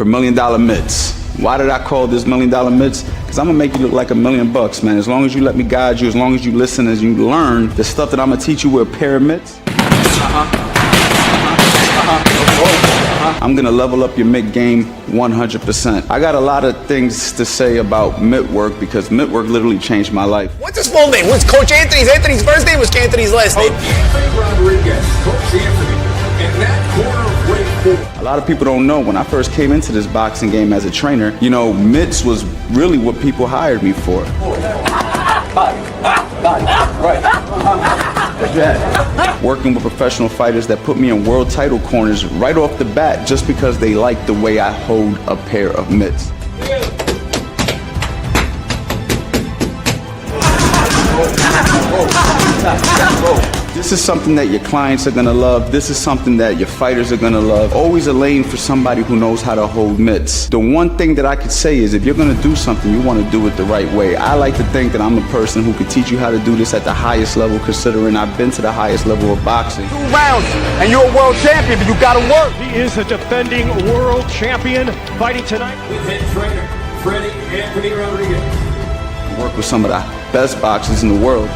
for $1 million mitts. Why did I call this $1 million mitts? Because I'm gonna make you look like $1 million, man. As long as you let me guide you, as long as you listen, as you learn the stuff that I'm gonna teach you with a pair of mitts. I'm gonna level up your mitt game 100%. I got a lot of things to say about mitt work because mitt work literally changed my life. What's his full name? What's Coach Anthony's? Anthony's first name was Anthony's last name. Anthony Rodriguez, Coach Anthony, in that corner of weight 4. A lot of people don't know when I first came into this boxing game as a trainer, you know, mitts was really what people hired me for. Working with professional fighters that put me in world title corners right off the bat just because they like the way I hold a pair of mitts. This is something that your clients are gonna love. This is something that your fighters are gonna love. Always a lane for somebody who knows how to hold mitts. The one thing that I could say is if you're gonna do something, you wanna do it the right way. I like to think that I'm the person who can teach you how to do this at the highest level, considering I've been to the highest level of boxing. 2 rounds, and you're a world champion, but you gotta work. He is a defending world champion fighting tonight. With head trainer, Freddie Anthony Rodriguez. I work with some of the best boxers in the world.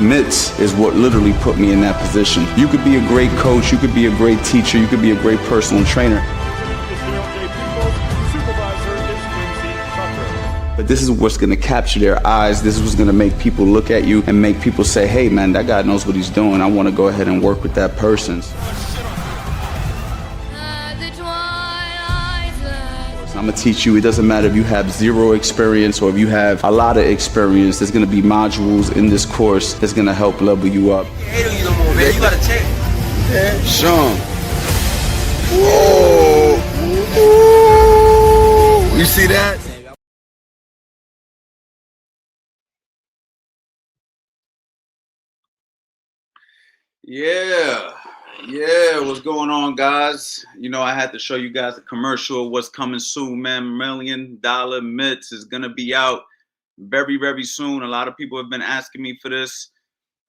Mitts is what literally put me in that position. You could be a great coach, you could be a great teacher, you could be a great personal trainer. But this is what's gonna capture their eyes. This is what's gonna make people look at you and make people say, hey man, that guy knows what he's doing. I wanna go ahead and work with that person. I'm gonna teach you, it doesn't matter if you have 0 experience or if you have a lot of experience, there's gonna be modules in this course that's gonna help level you up. You no more, man. You gotta check. Sean. Whoa. You see that? Yeah, what's going on, guys? You know, I had to show you guys a commercial. What's coming soon, man? $1 million mitts is gonna be out very, very soon. A lot of people have been asking me for this,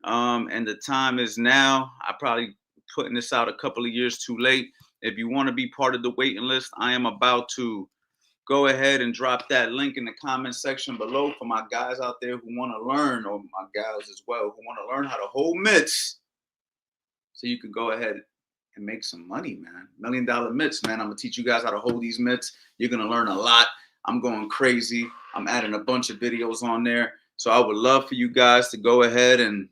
and the time is now. I probably putting this out a couple of years too late. If you want to be part of the waiting list, I am about to go ahead and drop that link in the comment section below for my guys out there who want to learn, or my gals as well, who want to learn how to hold mitts. So you can go ahead and make some money, man. $1 million mitts, man. I'm gonna teach you guys how to hold these mitts. You're gonna learn a lot. I'm going crazy. I'm adding a bunch of videos on there. So I would love for you guys to go ahead and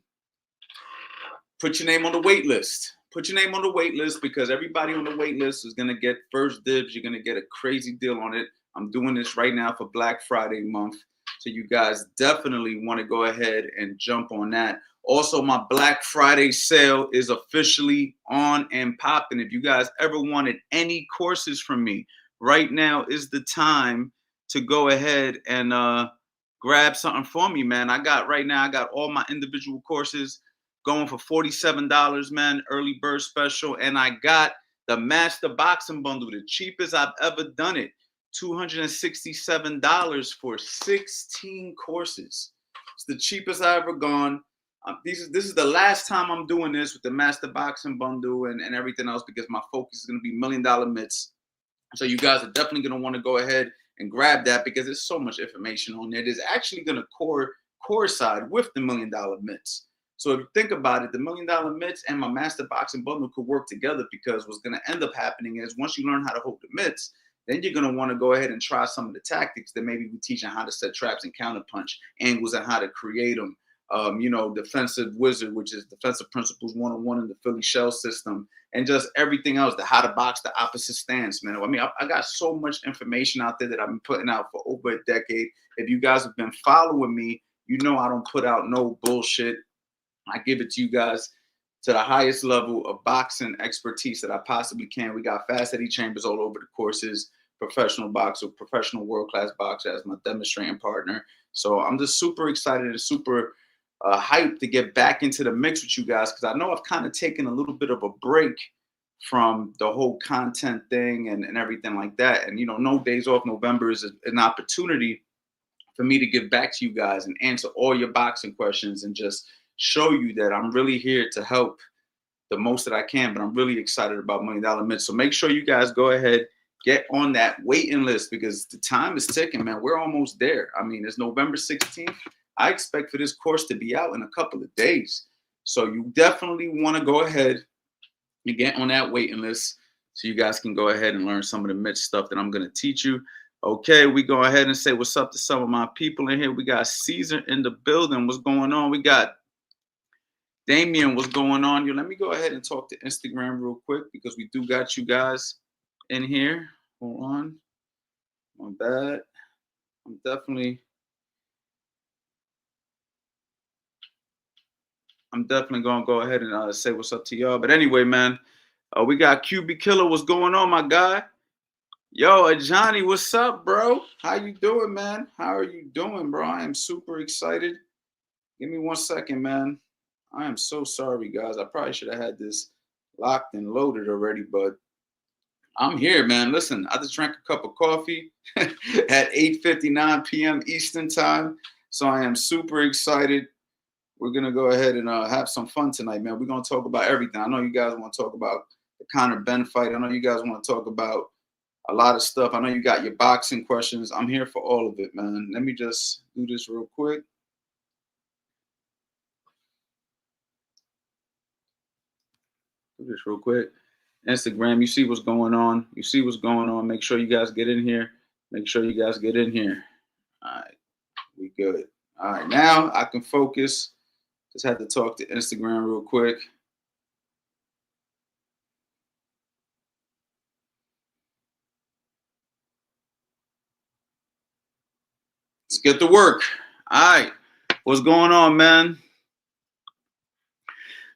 put your name on the wait list. Put your name on the wait list because everybody on the wait list is gonna get first dibs. You're gonna get a crazy deal on it. I'm doing this right now for Black Friday month. So you guys definitely want to go ahead and jump on that. Also, my Black Friday sale is officially on and popping. If you guys ever wanted any courses from me, right now is the time to go ahead and grab something for me, man. I got all my individual courses going for $47, man, early bird special. And I got the Master Boxing Bundle, the cheapest I've ever done it. $267 for 16 courses. It's the cheapest I've ever gone. This is the last time I'm doing this with the Master Boxing Bundle and everything else because my focus is going to be $1 million mitts. So you guys are definitely going to want to go ahead and grab that because there's so much information on there. There's actually going to coincide with the $1 million mitts. So if you think about it, the $1 million mitts and my Master Boxing Bundle could work together because what's going to end up happening is once you learn how to hold the mitts, then you're going to want to go ahead and try some of the tactics that maybe we teach on how to set traps and counterpunch, angles and how to create them. You know, defensive wizard, which is defensive principles 101 in the Philly shell system, and just everything else, the how to box the opposite stance, man. I mean, I got so much information out there that I've been putting out for over a decade. If you guys have been following me, you know I don't put out no bullshit. I give it to you guys to the highest level of boxing expertise that I possibly can. We got Fast Eddie Chambers all over the courses, professional boxer, professional world-class boxer as my demonstrating partner. So I'm just super excited and super hyped to get back into the mix with you guys because I know I've kind of taken a little bit of a break from the whole content thing and everything like that. And, you know, no days off November is an opportunity for me to give back to you guys and answer all your boxing questions and just show you that I'm really here to help the most that I can, but I'm really excited about $1 Million Mitch. So make sure you guys go ahead, get on that waiting list because the time is ticking, man. We're almost there. I mean, it's November 16th. I expect for this course to be out in a couple of days. So you definitely want to go ahead and get on that waiting list so you guys can go ahead and learn some of the Mitch stuff that I'm going to teach you. Okay, we go ahead and say what's up to some of my people in here. We got Caesar in the building. What's going on? We got Damien, what's going on? Yo, let me go ahead and talk to Instagram real quick because we do got you guys in here. Hold on. My bad. I'm definitely gonna go ahead and say what's up to y'all. But anyway, man, we got QB Killer. What's going on, my guy? Yo, Johnny, what's up, bro? How you doing, man? How are you doing, bro? I am super excited. Give me 1 second, man. I am so sorry, guys. I probably should have had this locked and loaded already, but I'm here, man. Listen, I just drank a cup of coffee at 8:59 p.m. Eastern time, so I am super excited. We're going to go ahead and have some fun tonight, man. We're going to talk about everything. I know you guys want to talk about the Conor Ben fight. I know you guys want to talk about a lot of stuff. I know you got your boxing questions. I'm here for all of it, man. Let me just do this real quick. Instagram, you see what's going on. You see what's going on. Make sure you guys get in here. Make sure you guys get in here. All right. We good. All right. Now I can focus. Just had to talk to Instagram real quick. Let's get to work. All right. What's going on, man?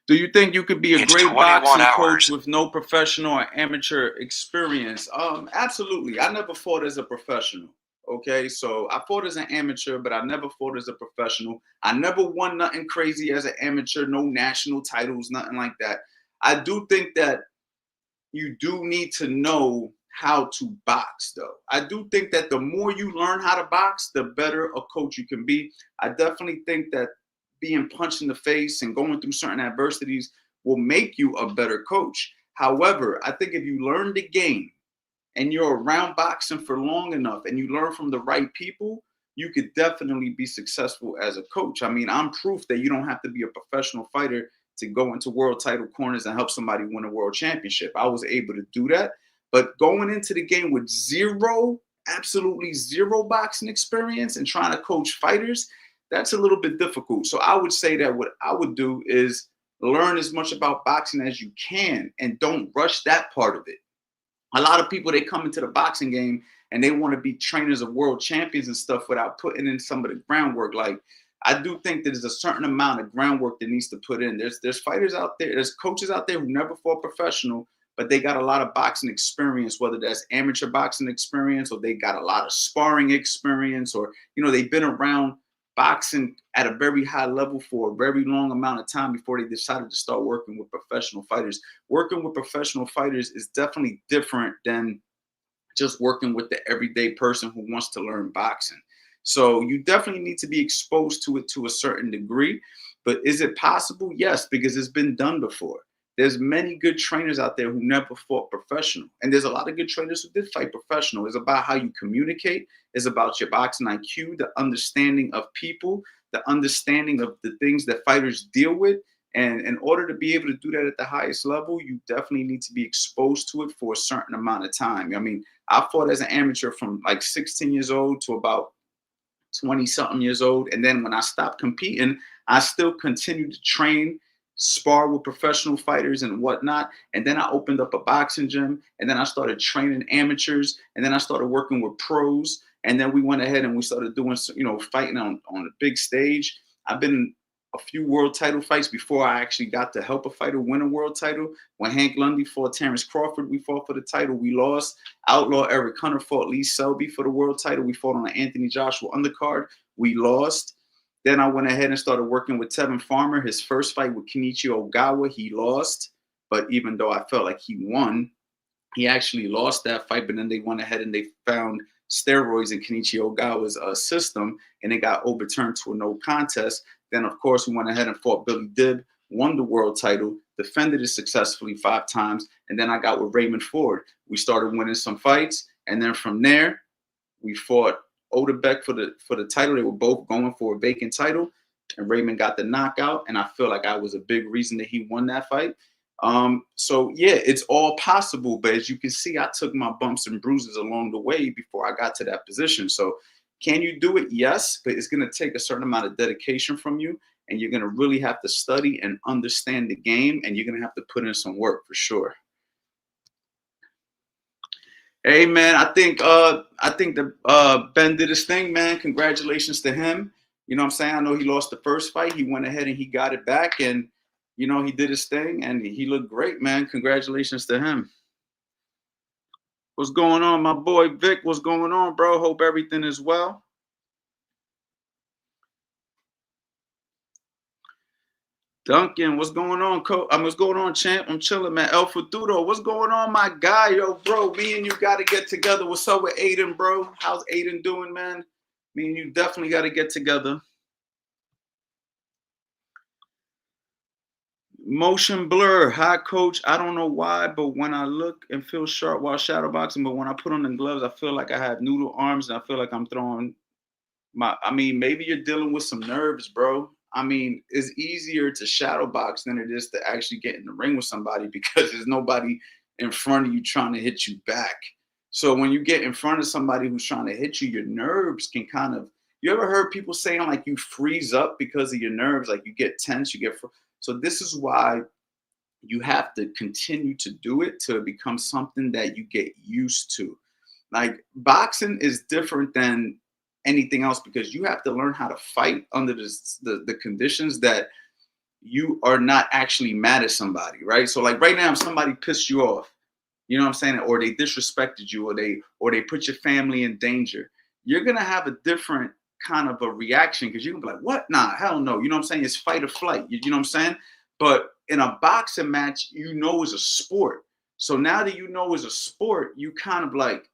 Do you think you could be a great boxing coach with no professional or amateur experience? Absolutely. I never fought as a professional. Okay, so I fought as an amateur, but I never fought as a professional. I never won nothing crazy as an amateur, no national titles, nothing like that. I do think that you do need to know how to box, though. I do think that the more you learn how to box, the better a coach you can be. I definitely think that being punched in the face and going through certain adversities will make you a better coach. However, I think if you learn the game and you're around boxing for long enough and you learn from the right people, you could definitely be successful as a coach. I mean, I'm proof that you don't have to be a professional fighter to go into world title corners and help somebody win a world championship. I was able to do that. But going into the game with absolutely zero boxing experience and trying to coach fighters, that's a little bit difficult. So I would say that what I would do is learn as much about boxing as you can and don't rush that part of it. A lot of people, they come into the boxing game and they want to be trainers of world champions and stuff without putting in some of the groundwork. Like, I do think that there's a certain amount of groundwork that needs to put in. There's fighters out there, there's coaches out there who never fought professional, but they got a lot of boxing experience, whether that's amateur boxing experience or they got a lot of sparring experience, or, you know, they've been around boxing at a very high level for a very long amount of time before they decided to start working with professional fighters. Working with professional fighters is definitely different than just working with the everyday person who wants to learn boxing. So you definitely need to be exposed to it to a certain degree. But is it possible? Yes, because it's been done before. There's many good trainers out there who never fought professional. And there's a lot of good trainers who did fight professional. It's about how you communicate. It's about your boxing IQ, the understanding of people, the understanding of the things that fighters deal with. And in order to be able to do that at the highest level, you definitely need to be exposed to it for a certain amount of time. I mean, I fought as an amateur from like 16 years old to about 20-something years old. And then when I stopped competing, I still continued to train, spar with professional fighters and whatnot. And then I opened up a boxing gym, and then I started training amateurs, and then I started working with pros. And then we went ahead and we started doing, you know, fighting on a big stage. I've been in a few world title fights before I actually got to help a fighter win a world title. When Hank Lundy fought Terrence Crawford, we fought for the title. We lost. Outlaw Eric Hunter fought Lee Selby for the world title. We fought on an Anthony Joshua undercard. We lost. Then I went ahead and started working with Tevin Farmer. His first fight with Kenichi Ogawa, he lost. But even though I felt like he won, he actually lost that fight. But then they went ahead and they found steroids in Kenichi Ogawa's system, and it got overturned to a no contest. Then, of course, we went ahead and fought Billy Dibb, won the world title, defended it successfully 5 times, and then I got with Raymond Ford. We started winning some fights, and then from there, we fought Odebeck for the title. They were both going for a vacant title, and Raymond got the knockout, and I feel like I was a big reason that he won that fight. So yeah, it's all possible, but as you can see, I took my bumps and bruises along the way before I got to that position. So can you do it? Yes, but it's going to take a certain amount of dedication from you, and you're going to really have to study and understand the game, and you're going to have to put in some work for sure. Hey man, I think that Ben did his thing, man. Congratulations to him. You know what I'm saying? I know he lost the first fight. He went ahead and he got it back, and you know, he did his thing and he looked great, man. Congratulations to him. What's going on, my boy Vic? What's going on, bro? Hope everything is well. Duncan, what's going on, coach? What's going on, champ? I'm chilling, man. El Futuro, what's going on, my guy? Yo, bro, me and you got to get together. What's up with Aiden, bro? How's Aiden doing, man? Me and you definitely got to get together. Motion blur. Hi, coach. I don't know why, but when I look and feel sharp while shadowboxing, but when I put on the gloves, I feel like I have noodle arms and I feel like I'm throwing maybe you're dealing with some nerves, bro. I mean, it's easier to shadow box than it is to actually get in the ring with somebody because there's nobody in front of you trying to hit you back. So when you get in front of somebody who's trying to hit you, your nerves can kind of, you ever heard people saying like you freeze up because of your nerves, like you get tense, so this is why you have to continue to do it to become something that you get used to. Like boxing is different than anything else because you have to learn how to fight under the conditions that you are not actually mad at somebody, right? So like right now, if somebody pissed you off, you know what I'm saying, or they disrespected you, or they put your family in danger, you're gonna have a different kind of a reaction because you're gonna be like, what? Nah, hell no. You know what I'm saying? It's fight or flight. You know what I'm saying? But in a boxing match, you know it's a sport. So now that you know it's a sport, you kind of like,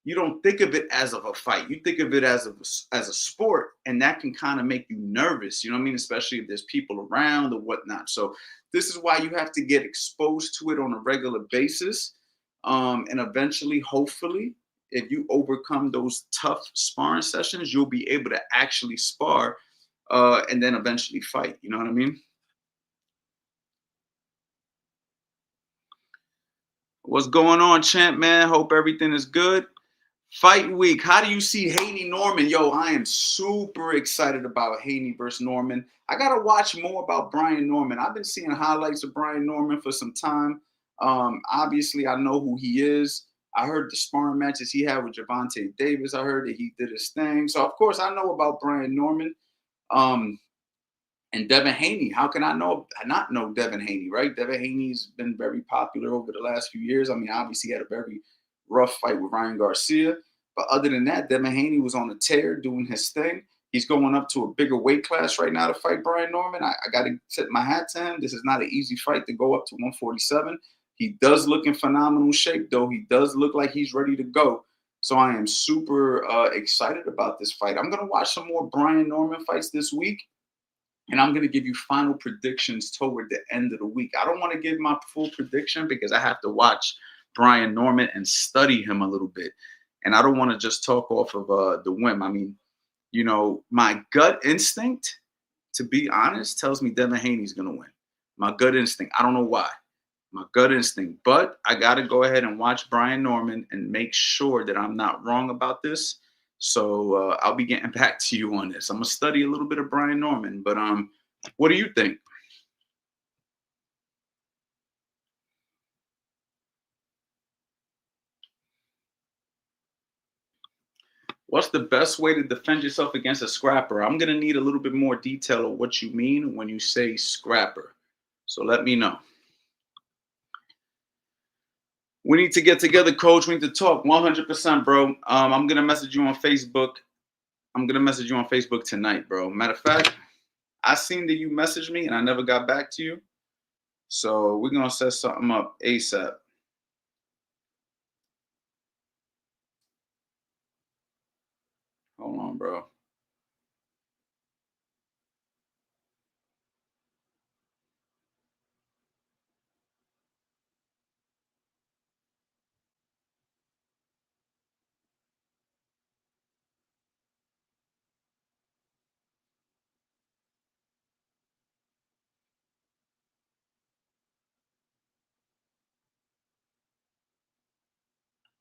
you don't think of it as of a fight. You think of it as a sport, and that can kind of make you nervous. You know what I mean? Especially if there's people around or whatnot. So this is why you have to get exposed to it on a regular basis. And eventually, hopefully, if you overcome those tough sparring sessions, you'll be able to actually spar and then eventually fight. You know what I mean? What's going on, champ, man? Hope everything is good. Fight week. How do you see Haney Norman? Yo, I am super excited about Haney versus Norman. I got to watch more about Brian Norman. I've been seeing highlights of Brian Norman for some time. Obviously, I know who he is. I heard the sparring matches he had with Gervonta Davis. I heard that he did his thing. So, of course, I know about Brian Norman. And Devin Haney. How can I not know Devin Haney, right? Devin Haney's been very popular over the last few years. I mean, obviously, he had a very rough fight with Ryan Garcia. But other than that, Devin Haney was on a tear doing his thing. He's going up to a bigger weight class right now to fight Brian Norman. I got to tip my hat to him. This is not an easy fight to go up to 147. He does look in phenomenal shape, though. He does look like he's ready to go. So I am super excited about this fight. I'm going to watch some more Brian Norman fights this week. And I'm going to give you final predictions toward the end of the week. I don't want to give my full prediction because I have to watch Brian Norman and study him a little bit. And I don't want to just talk off of the whim. I mean, you know, my gut instinct, to be honest, tells me Devin Haney's going to win. My gut instinct. I don't know why. My gut instinct. But I got to go ahead and watch Brian Norman and make sure that I'm not wrong about this. So I'll be getting back to you on this. I'm going to study a little bit of Brian Norman. But what do you think? What's the best way to defend yourself against a scrapper? I'm going to need a little bit more detail of what you mean when you say scrapper. So let me know. We need to get together, coach. We need to talk 100%, bro. I'm going to message you on Facebook. I'm going to message you on Facebook tonight, bro. Matter of fact, I seen that you messaged me and I never got back to you. So we're going to set something up ASAP. bro.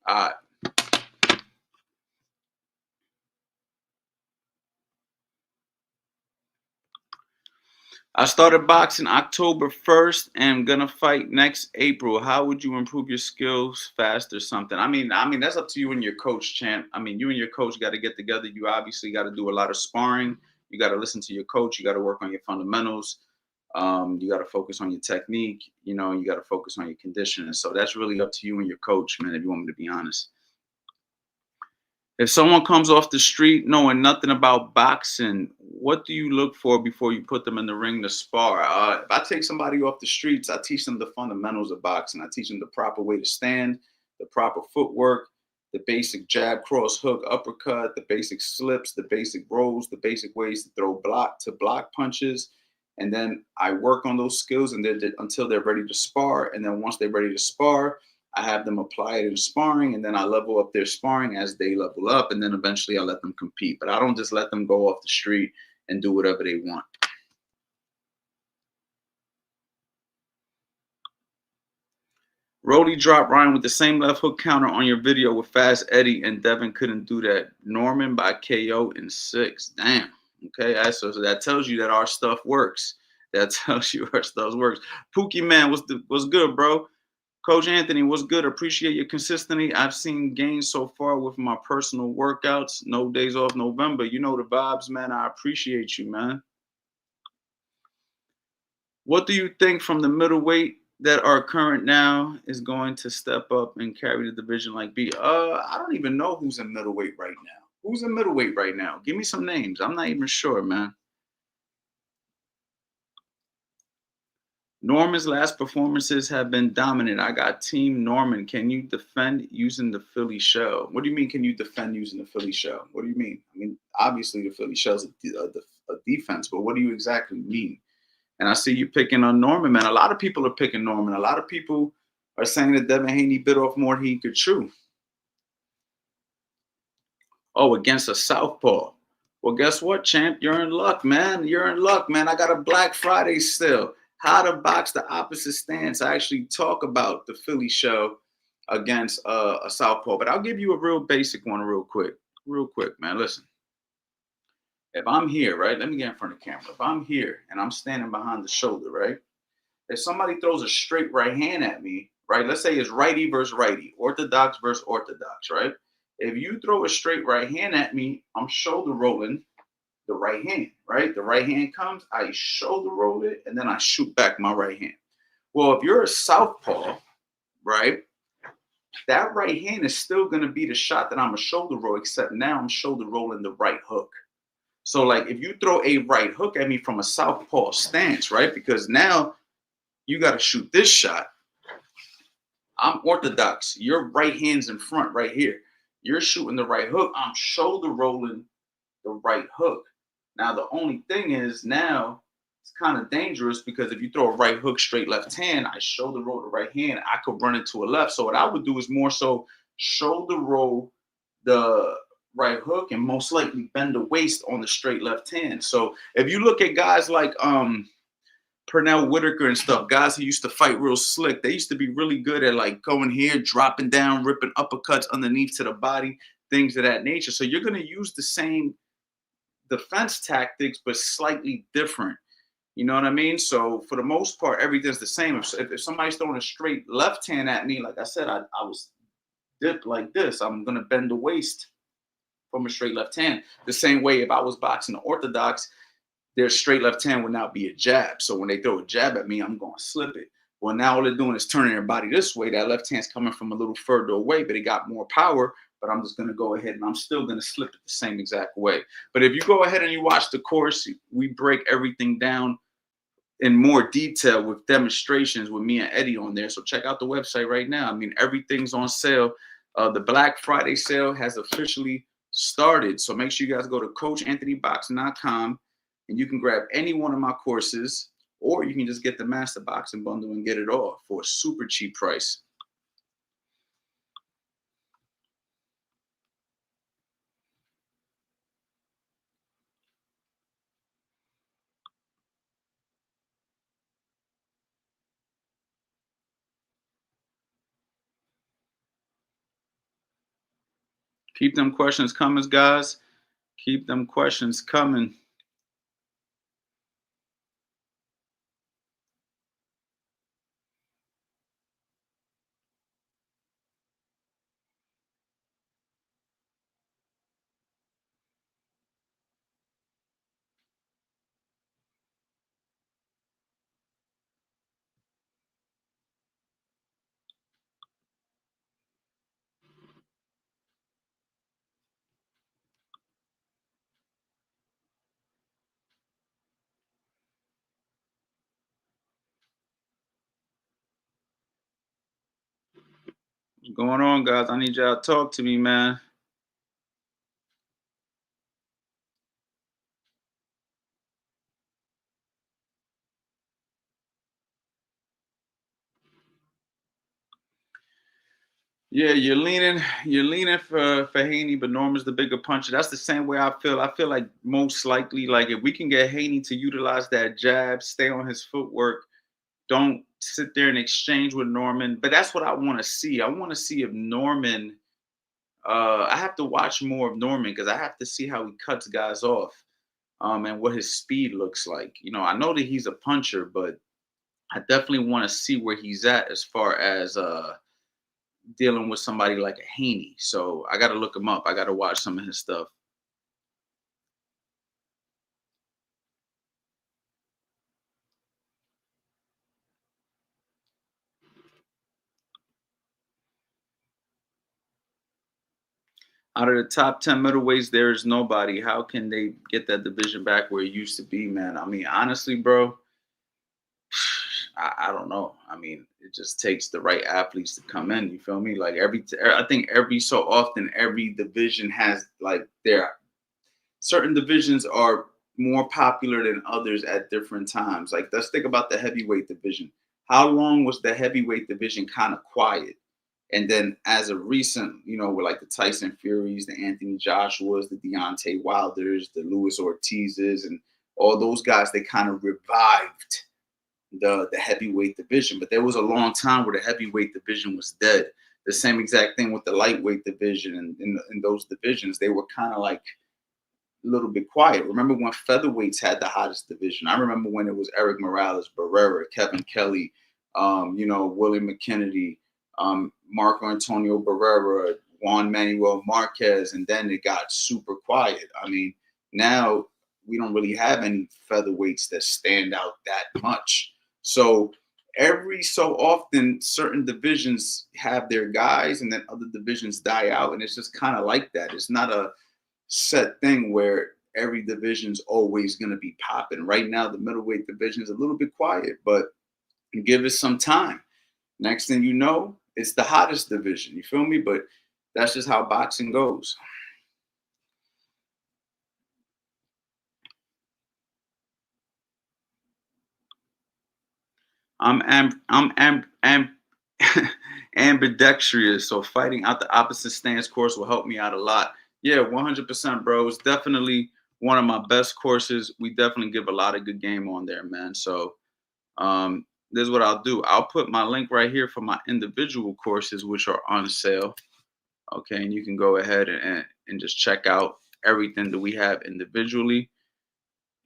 All right. I started boxing October 1st and gonna fight next April. How would you improve your skills fast or something? I mean that's up to you and your coach, champ. I mean, you and your coach got to get together. You obviously got to do a lot of sparring. You got to listen to your coach. You got to work on your fundamentals. You got to focus on your technique. You know, you got to focus on your conditioning. So that's really up to you and your coach, man. If you want me to be honest. If someone comes off the street knowing nothing about boxing, what do you look for before you put them in the ring to spar? If I take somebody off the streets, I teach them the fundamentals of boxing. I teach them the proper way to stand, the proper footwork, the basic jab, cross, hook, uppercut, the basic slips, the basic rolls, the basic ways to throw block punches. And then I work on those skills and until they're ready to spar. And then once they're ready to spar, I have them apply it in sparring, and then I level up their sparring as they level up, and then eventually I let them compete. But I don't just let them go off the street and do whatever they want. Rody dropped Ryan with the same left hook counter on your video with Fast Eddie, and Devin couldn't do that. Norman by KO in 6. Damn. Okay, so that tells you that our stuff works. That tells you our stuff works. Pookie man, what's good, bro? Coach Anthony, what's good? Appreciate your consistency. I've seen gains so far with my personal workouts. No days off November. You know the vibes, man. I appreciate you, man. What do you think from the middleweight that are current now is going to step up and carry the division like B? I don't even know who's in middleweight right now. Who's in middleweight right now? Give me some names. I'm not even sure, man. Norman's last performances have been dominant. I got Team Norman. Can you defend using the Philly shell? What do you mean, can you defend using the Philly shell? What do you mean? I mean, obviously the Philly shell is a defense, but what do you exactly mean? And I see you picking on Norman, man. A lot of people are picking Norman. A lot of people are saying that Devin Haney bit off more than he could chew. Oh, against a southpaw. Well, guess what, champ? You're in luck, man. You're in luck, man. I got a Black Friday still. How to box the opposite stance. I actually talk about the Philly shell against a southpaw, but I'll give you a real basic one real quick, man. Listen, if I'm here, right, let me get in front of the camera. If I'm here and I'm standing behind the shoulder, right, if somebody throws a straight right hand at me, right, let's say it's righty versus righty, orthodox versus orthodox, right? If you throw a straight right hand at me, I'm shoulder rolling the right hand, right? The right hand comes, I shoulder roll it, and then I shoot back my right hand. Well, if you're a southpaw, right, that right hand is still going to be the shot that I'm a shoulder roll, except now I'm shoulder rolling the right hook. So, like, if you throw a right hook at me from a southpaw stance, right, because now you got to shoot this shot. I'm orthodox. Your right hand's in front right here. You're shooting the right hook. I'm shoulder rolling the right hook. Now, the only thing is now it's kind of dangerous because if you throw a right hook straight left hand, I shoulder roll the right hand, I could run into a left. So what I would do is more so shoulder roll the right hook and most likely bend the waist on the straight left hand. So if you look at guys like Pernell Whitaker and stuff, guys who used to fight real slick, they used to be really good at like going here, dropping down, ripping uppercuts underneath to the body, things of that nature. So you're going to use the same defense tactics, but slightly different. You know what I mean? So for the most part, everything's the same. If somebody's throwing a straight left hand at me, like I said, I was dipped like this. I'm going to bend the waist from a straight left hand. The same way if I was boxing the orthodox, their straight left hand would now be a jab. So when they throw a jab at me, I'm going to slip it. Well, now all they're doing is turning their body this way. That left hand's coming from a little further away, but it got more power. But I'm just going to go ahead and I'm still going to slip it the same exact way. But if you go ahead and you watch the course, we break everything down in more detail with demonstrations with me and Eddie on there. So check out the website right now. I mean, everything's on sale. The Black Friday sale has officially started. So make sure you guys go to CoachAnthonyBoxing.com and you can grab any one of my courses, or you can just get the Master Boxing Bundle and get it all for a super cheap price. Keep them questions coming, guys. Keep them questions coming. What's going on, guys? I need y'all to talk to me, man. Yeah, you're leaning for Haney, but Norman's the bigger puncher. That's the same way I feel. I feel like most likely, like if we can get Haney to utilize that jab, stay on his footwork, don't sit there and exchange with Norman. But that's what I want to see. I want to see if Norman. I have to watch more of Norman because I have to see how he cuts guys off, and what his speed looks like. You know, I know that he's a puncher, but I definitely want to see where he's at as far as dealing with somebody like a Haney. So I got to look him up. I got to watch some of his stuff. Out of the top 10 middleweights, there is nobody. How can they get that division back where it used to be, man? I mean, honestly, bro, I don't know. I mean, it just takes the right athletes to come in. You feel me? Like I think every so often, every division has like their certain divisions are more popular than others at different times. Like let's think about the heavyweight division. How long was the heavyweight division kind of quiet? And then as of recent, you know, with like the Tyson Furies, the Anthony Joshuas, the Deontay Wilders, the Luis Ortizes, and all those guys, they kind of revived the heavyweight division. But there was a long time where the heavyweight division was dead. The same exact thing with the lightweight division, and in those divisions, they were kind of like a little bit quiet. Remember when featherweights had the hottest division? I remember when it was Eric Morales, Barrera, Kevin Kelly, you know, William McKennedy, Marco Antonio Barrera, Juan Manuel Marquez, and then it got super quiet. I mean, now we don't really have any featherweights that stand out that much. So every so often, certain divisions have their guys, and then other divisions die out, and it's just kind of like that. It's not a set thing where every division's always going to be popping. Right now, the middleweight division is a little bit quiet, but give it some time. Next thing you know, it's the hottest division. You feel me? But that's just how boxing goes. I'm ambidextrous, so fighting out the opposite stance course will help me out a lot. Yeah, 100%, bro. It's definitely one of my best courses. We definitely give a lot of good game on there, man. So this is what I'll do. I'll put my link right here for my individual courses, which are on sale. Okay, and you can go ahead and just check out everything that we have individually,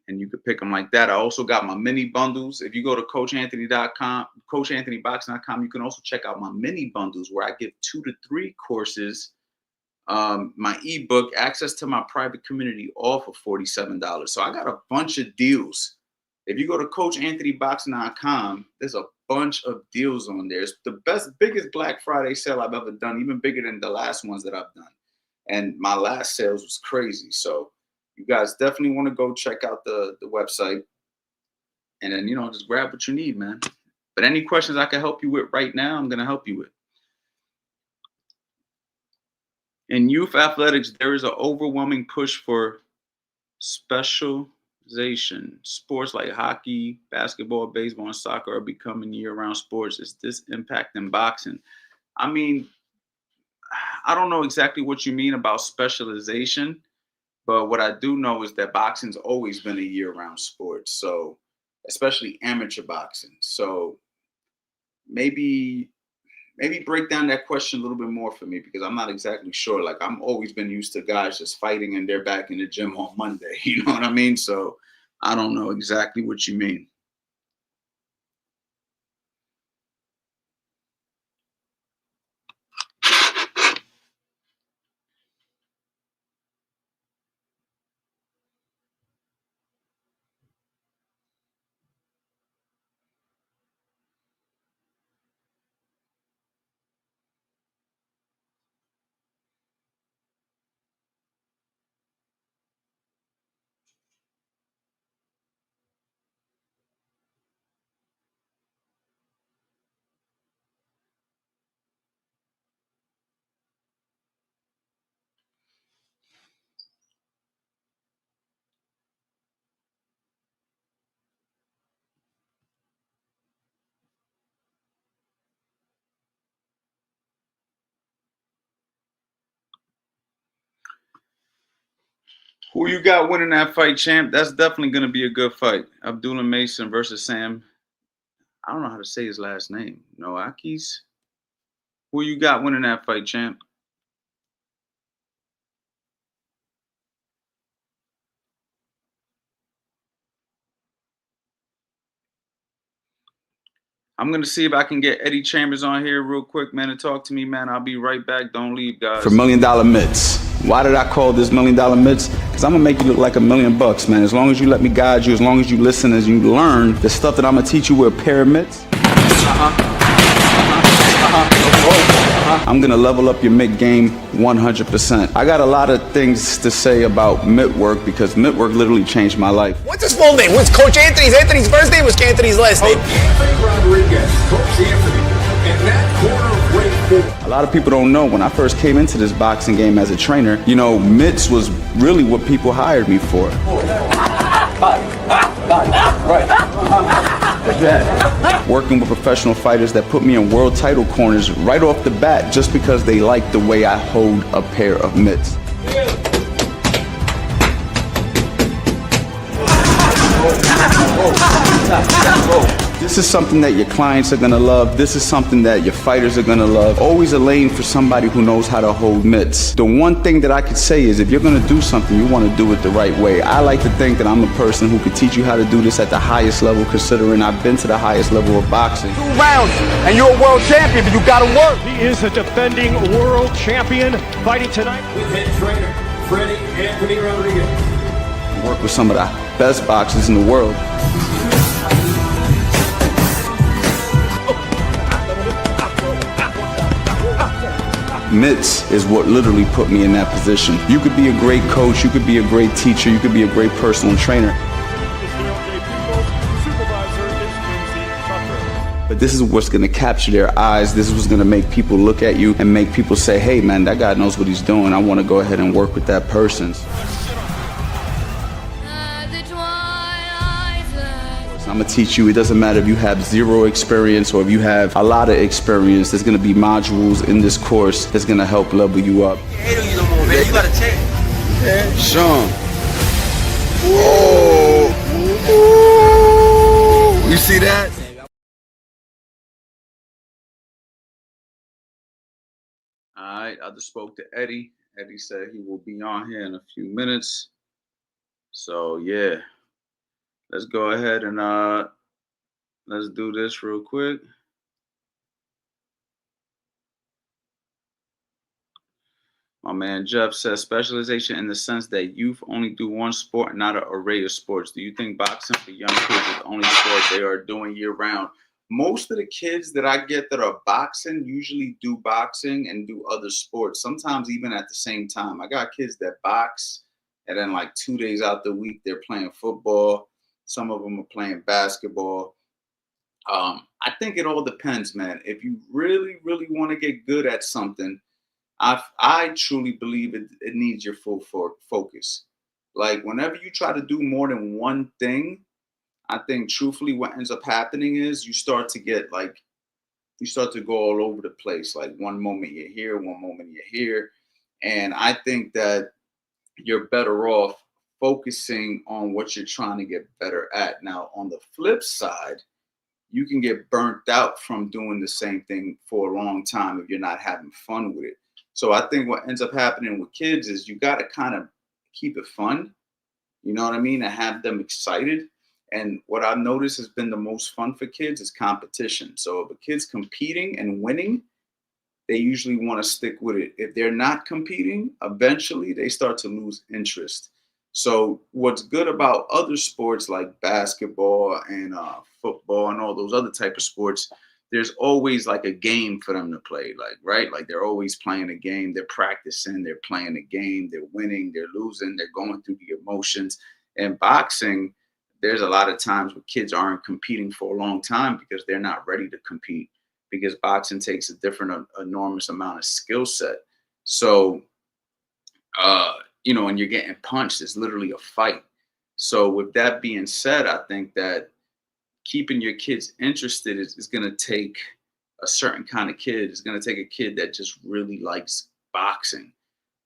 and you could pick them like that. I also got my mini bundles. If you go to CoachAnthony.com, CoachAnthonyBoxing.com, you can also check out my mini bundles where I give 2 to 3 courses, my ebook, access to my private community, all for $47. So I got a bunch of deals. If you go to CoachAnthonyBoxing.com, there's a bunch of deals on there. It's the biggest Black Friday sale I've ever done, even bigger than the last ones that I've done. And my last sales was crazy. So you guys definitely want to go check out the website, and then, you know, just grab what you need, man. But any questions I can help you with right now, I'm going to help you with. In youth athletics, there is an overwhelming push for specialization. Sports like hockey, basketball, baseball, and soccer are becoming year-round sports. Is this impacting boxing? I mean, I don't know exactly what you mean about specialization, but what I do know is that boxing's always been a year-round sport. So, especially amateur boxing. So maybe break down that question a little bit more for me because I'm not exactly sure. Like I'm always been used to guys just fighting and they're back in the gym on Monday. You know what I mean? So I don't know exactly what you mean. Who you got winning that fight, champ? That's definitely going to be a good fight. Abdullah Mason versus Sam. I don't know how to say his last name. Noakis. Who you got winning that fight, champ? I'm going to see if I can get Eddie Chambers on here real quick, man, to talk to me, man. I'll be right back. Don't leave, guys. For $1 million mitts. Why did I call this $1 million mitts? Because I'm gonna make you look like $1 million, man. As long as you let me guide you, as long as you listen, as you learn the stuff that I'm gonna teach you with a pair of mitts. I'm gonna level up your mitt game 100%. I got a lot of things to say about mitt work because mitt work literally changed my life. What's his full name? What's Coach Anthony's? Anthony's first name was Anthony's last name. Anthony Rodriguez, Coach Anthony, and that corner of weight 4. A lot of people don't know when I first came into this boxing game as a trainer, you know, mitts was really what people hired me for. Working with professional fighters that put me in world title corners right off the bat just because they like the way I hold a pair of mitts. This is something that your clients are gonna love. This is something that your fighters are gonna love. Always a lane for somebody who knows how to hold mitts. The one thing that I could say is if you're gonna do something, you wanna do it the right way. I like to think that I'm a person who could teach you how to do this at the highest level, considering I've been to the highest level of boxing. 2 rounds, and you're a world champion, but you gotta work. He is a defending world champion fighting tonight. With head trainer, Freddie Anthony Rodriguez. I work with some of the best boxers in the world. Mitts is what literally put me in that position. You could be a great coach, you could be a great teacher, you could be a great personal trainer. But this is what's gonna capture their eyes. This is what's gonna make people look at you and make people say, hey man, that guy knows what he's doing. I wanna go ahead and work with that person. I'm gonna teach you, it doesn't matter if you have 0 experience or if you have a lot of experience, there's gonna be modules in this course that's gonna help level you up. You gotta change. Sean. Whoa. You see that? All right, I just spoke to Eddie. Eddie said he will be on here in a few minutes. So yeah, let's go ahead and let's do this real quick. My man Jeff says specialization in the sense that youth only do one sport, not an array of sports. Do you think boxing for young kids is the only sport they are doing year round? Most of the kids that I get that are boxing usually do boxing and do other sports, sometimes even at the same time. I got kids that box and then like 2 days out the week, they're playing football. Some of them are playing basketball. I think it all depends, man. If you really, really want to get good at something, I truly believe it needs your full focus. Like whenever you try to do more than one thing, I think truthfully what ends up happening is you start to go all over the place. Like one moment you're here, one moment you're here. And I think that you're better off focusing on what you're trying to get better at. Now, on the flip side, you can get burnt out from doing the same thing for a long time if you're not having fun with it. So I think what ends up happening with kids is you got to kind of keep it fun, you know what I mean, and have them excited. And what I've noticed has been the most fun for kids is competition. So if a kid's competing and winning, they usually want to stick with it. If they're not competing, eventually they start to lose interest. So what's good about other sports like basketball and football and all those other type of sports, there's always like a game for them to play, like right, like they're always playing a game. They're practicing, they're playing a game, they're winning, they're losing, they're going through the emotions. And boxing, there's a lot of times where kids aren't competing for a long time because they're not ready to compete because boxing takes a different enormous amount of skill set. So you know, when you're getting punched, it's literally a fight. So with that being said, I think that keeping your kids interested is going to take a certain kind of kid. It's going to take a kid that just really likes boxing.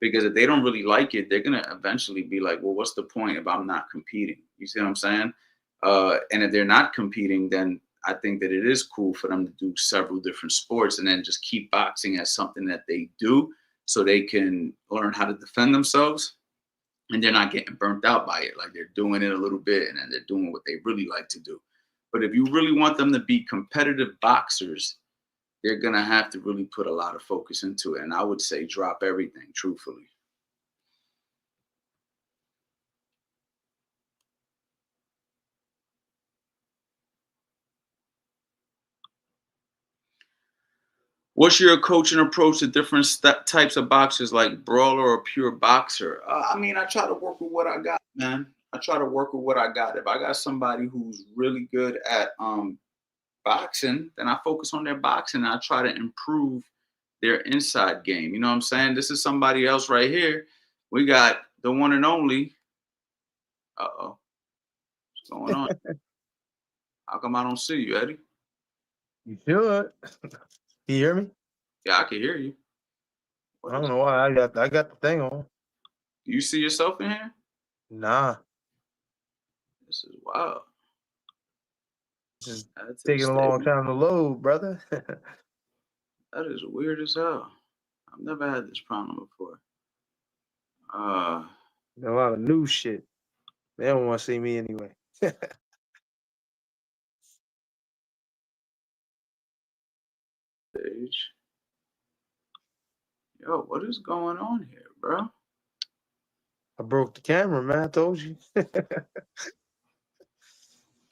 Because if they don't really like it, they're going to eventually be like, well, what's the point if I'm not competing? You see what I'm saying? And if they're not competing, then I think that it is cool for them to do several different sports and then just keep boxing as something that they do so they can learn how to defend themselves and they're not getting burnt out by it. Like they're doing it a little bit and then they're doing what they really like to do. But if you really want them to be competitive boxers, they're going to have to really put a lot of focus into it. And I would say drop everything, truthfully. What's your coaching approach to different types of boxers, like brawler or pure boxer? I mean, I try to work with what I got, man. I try to work with what I got. If I got somebody who's really good at boxing, then I focus on their boxing and I try to improve their inside game. You know what I'm saying? This is somebody else right here. We got the one and only. Uh-oh. What's going on? How come I don't see you, Eddie? You should. Can you hear me? Yeah, I can hear you. I don't know why I got the thing on. Do you see yourself in here? Nah, This is wild. this is Add to the taking a long statement. time to load, brother. That is weird as hell. I've never had this problem before. A lot of new shit. They don't want to see me anyway. Stage. Yo, what is going on here, bro? I broke the camera, man. I told you.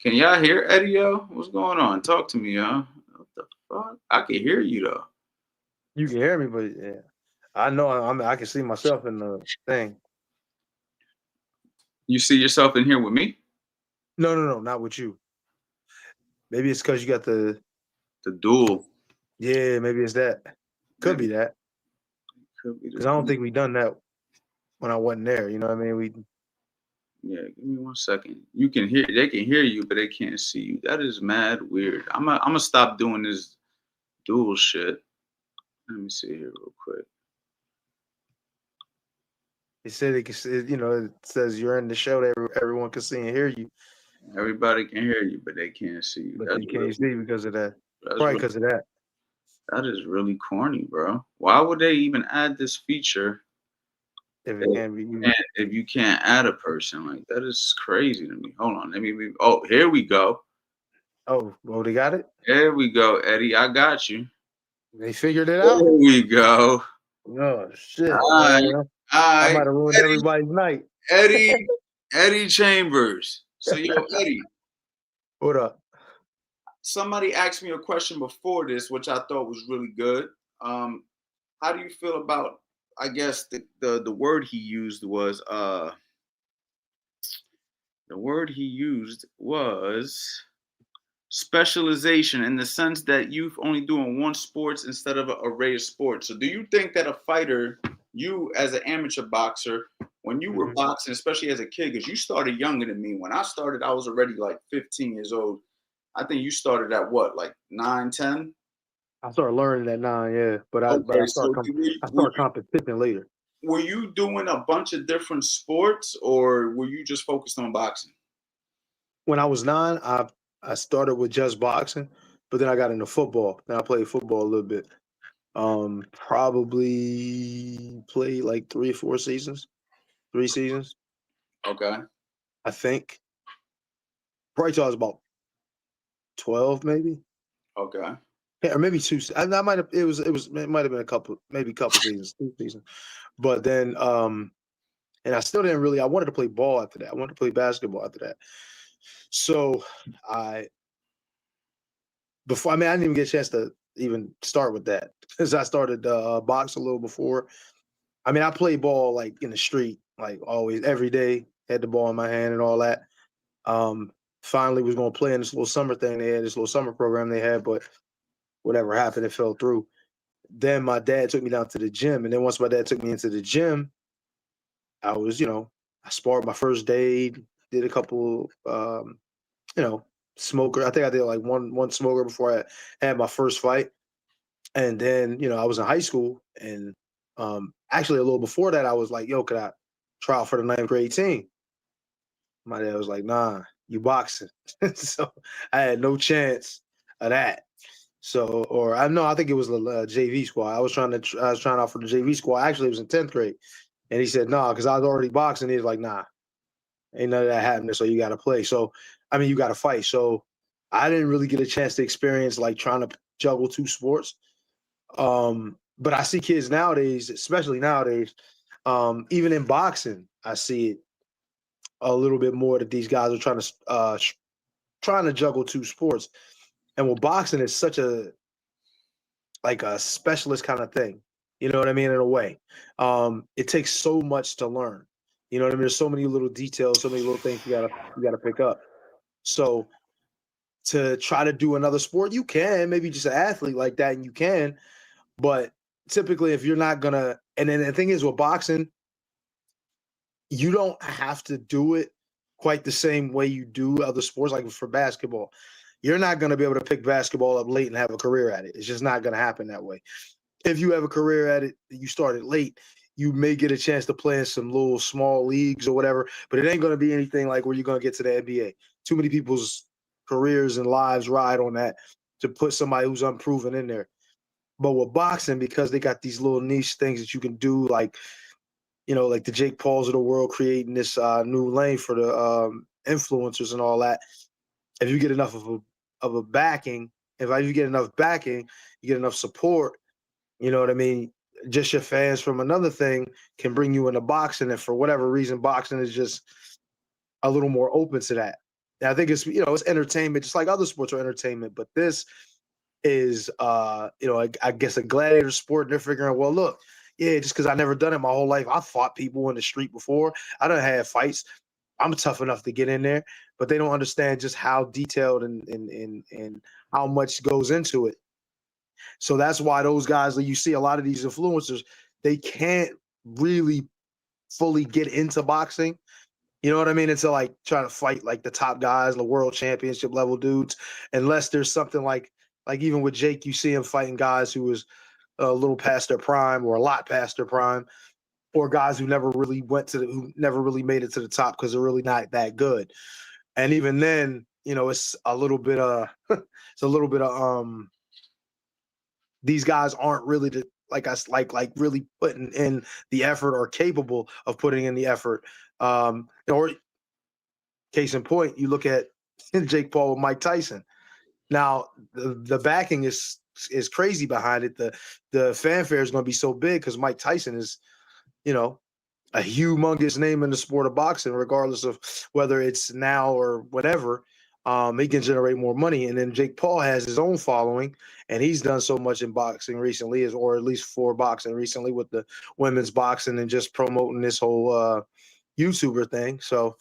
Can y'all hear Eddie, yo? What's going on? Talk to me, yo. What the fuck? I can hear you though. You can hear me, but yeah, I know I can see myself in the thing. You see yourself in here with me? No, not with you. Maybe it's because you got the. The duel. Yeah, maybe it's that. Could be that. Could be Because I don't think we done that when I wasn't there. You know what I mean? Yeah, give me 1 second. You can hear, they can hear you, but they can't see you. That is mad weird. I'm gonna stop doing this dual shit. Let me see here real quick. They said it can. It says you're in the show that everyone can see and hear you, Everybody can hear you, but they can't see you. but That's they can't really, see because of that. that's Probably really, because of that. that is really corny, bro. Why would they even add this feature If it can't be used. if you can't add a person? Like that is crazy to me. Hold on, let me. Oh, here we go. Oh, well, they got it. There we go, Eddie. I got you. They figured it There out. we go. Oh shit, All right, man! all I right. might have ruined everybody's night. Eddie Chambers. So yo, Eddie. What up? Somebody asked me a question before this, which I thought was really good. How do you feel about? I guess the word he used was the word he used was specialization in the sense that you've only doing one sports instead of an array of sports. So do you think that a fighter, you as an amateur boxer, when you were boxing, especially as a kid, because you started younger than me. When I started, I was already like 15 years old. I think you started at what, like 9, 10? I started learning at 9, yeah, but Okay, I so started competition later. were you doing a bunch of different sports, or were you just focused on boxing? When I was 9, I started with just boxing, but then I got into football. Then I played football a little bit. Probably played like 3 or 4 seasons, 3 seasons, Okay. I think. Probably till I was about 12, maybe. Okay. Yeah, or maybe 2. I might have. It might have been a couple, maybe a couple seasons, 2 seasons. But then, and I still didn't really. I wanted to play ball after that. I wanted to play basketball after that. So I before. I mean, I didn't even get a chance to even start with that because I started box a little before. I mean, I played ball like in the street, like always, every day. Had the ball in my hand and all that. Um, Finally, was going to play in this little summer thing they had, this little summer program they had, but whatever happened, it fell through. Then my dad took me down to the gym, and then once my dad took me into the gym, I was, I sparred my first day, did a couple, smoker. I think I did like one smoker before I had my first fight, and then I was in high school, and actually a little before that, I was like, "Yo, could I try out for the ninth grade team?" My dad was like, "Nah, you boxing." So I had no chance of that. So, or I know, I think it was the JV squad. I was trying out for the JV squad. Actually, it was in 10th grade, and he said, "Nah," because I was already boxing. He was like, "Nah, ain't none of that happening. So you got to play. So, I mean, you got to fight." So I didn't really get a chance to experience like trying to juggle 2 sports. But I see kids nowadays, especially nowadays, even in boxing, I see it a little bit more that these guys are trying to juggle 2 sports. And with boxing, it's such a like a specialist kind of thing. You know what I mean? In a way, it takes so much to learn. You know what I mean? There's so many little details, so many little things you gotta pick up. So to try to do another sport, you can maybe just an athlete like that, and you can. But typically, if you're not gonna, and then the thing is with boxing, you don't have to do it quite the same way you do other sports. Like for basketball, you're not gonna be able to pick basketball up late and have a career at it. It's just not gonna happen that way. If you have a career at it, you started late, you may get a chance to play in some little small leagues or whatever, but it ain't going to be anything like where you're going to get to the NBA. Too many people's careers and lives ride on that to put somebody who's unproven in there. But with boxing, because they got these little niche things that you can do, like, like the Jake Pauls of the world creating this new lane for the influencers and all that. If you get enough of a backing, if you get enough backing, you get enough support, you know what I mean? Just your fans from another thing can bring you into boxing, and for whatever reason, boxing is just a little more open to that. And I think it's entertainment, just like other sports are entertainment. But this is I guess a gladiator sport. And they're figuring, well, look, yeah, just because I never done it my whole life, I fought people in the street before. I done had fights. I'm tough enough to get in there, but they don't understand just how detailed and how much goes into it. So that's why those guys that you see, a lot of these influencers, they can't really fully get into boxing. You know what I mean? Into like trying to fight like the top guys, the world championship level dudes, unless there's something like even with Jake, you see him fighting guys who was a little past their prime or a lot past their prime, or guys who never really who never really made it to the top because they're really not that good. And even then, it's a little bit it's a little bit of these guys aren't really like us like really putting in the effort or capable of putting in the effort. Or case in point, you look at Jake Paul with Mike Tyson. Now the backing is crazy behind it. The fanfare is going to be so big because Mike Tyson is, a humongous name in the sport of boxing, regardless of whether it's now or whatever. He can generate more money. And then Jake Paul has his own following, and he's done so much in boxing recently, or at least for boxing recently with the women's boxing and just promoting this whole YouTuber thing. So,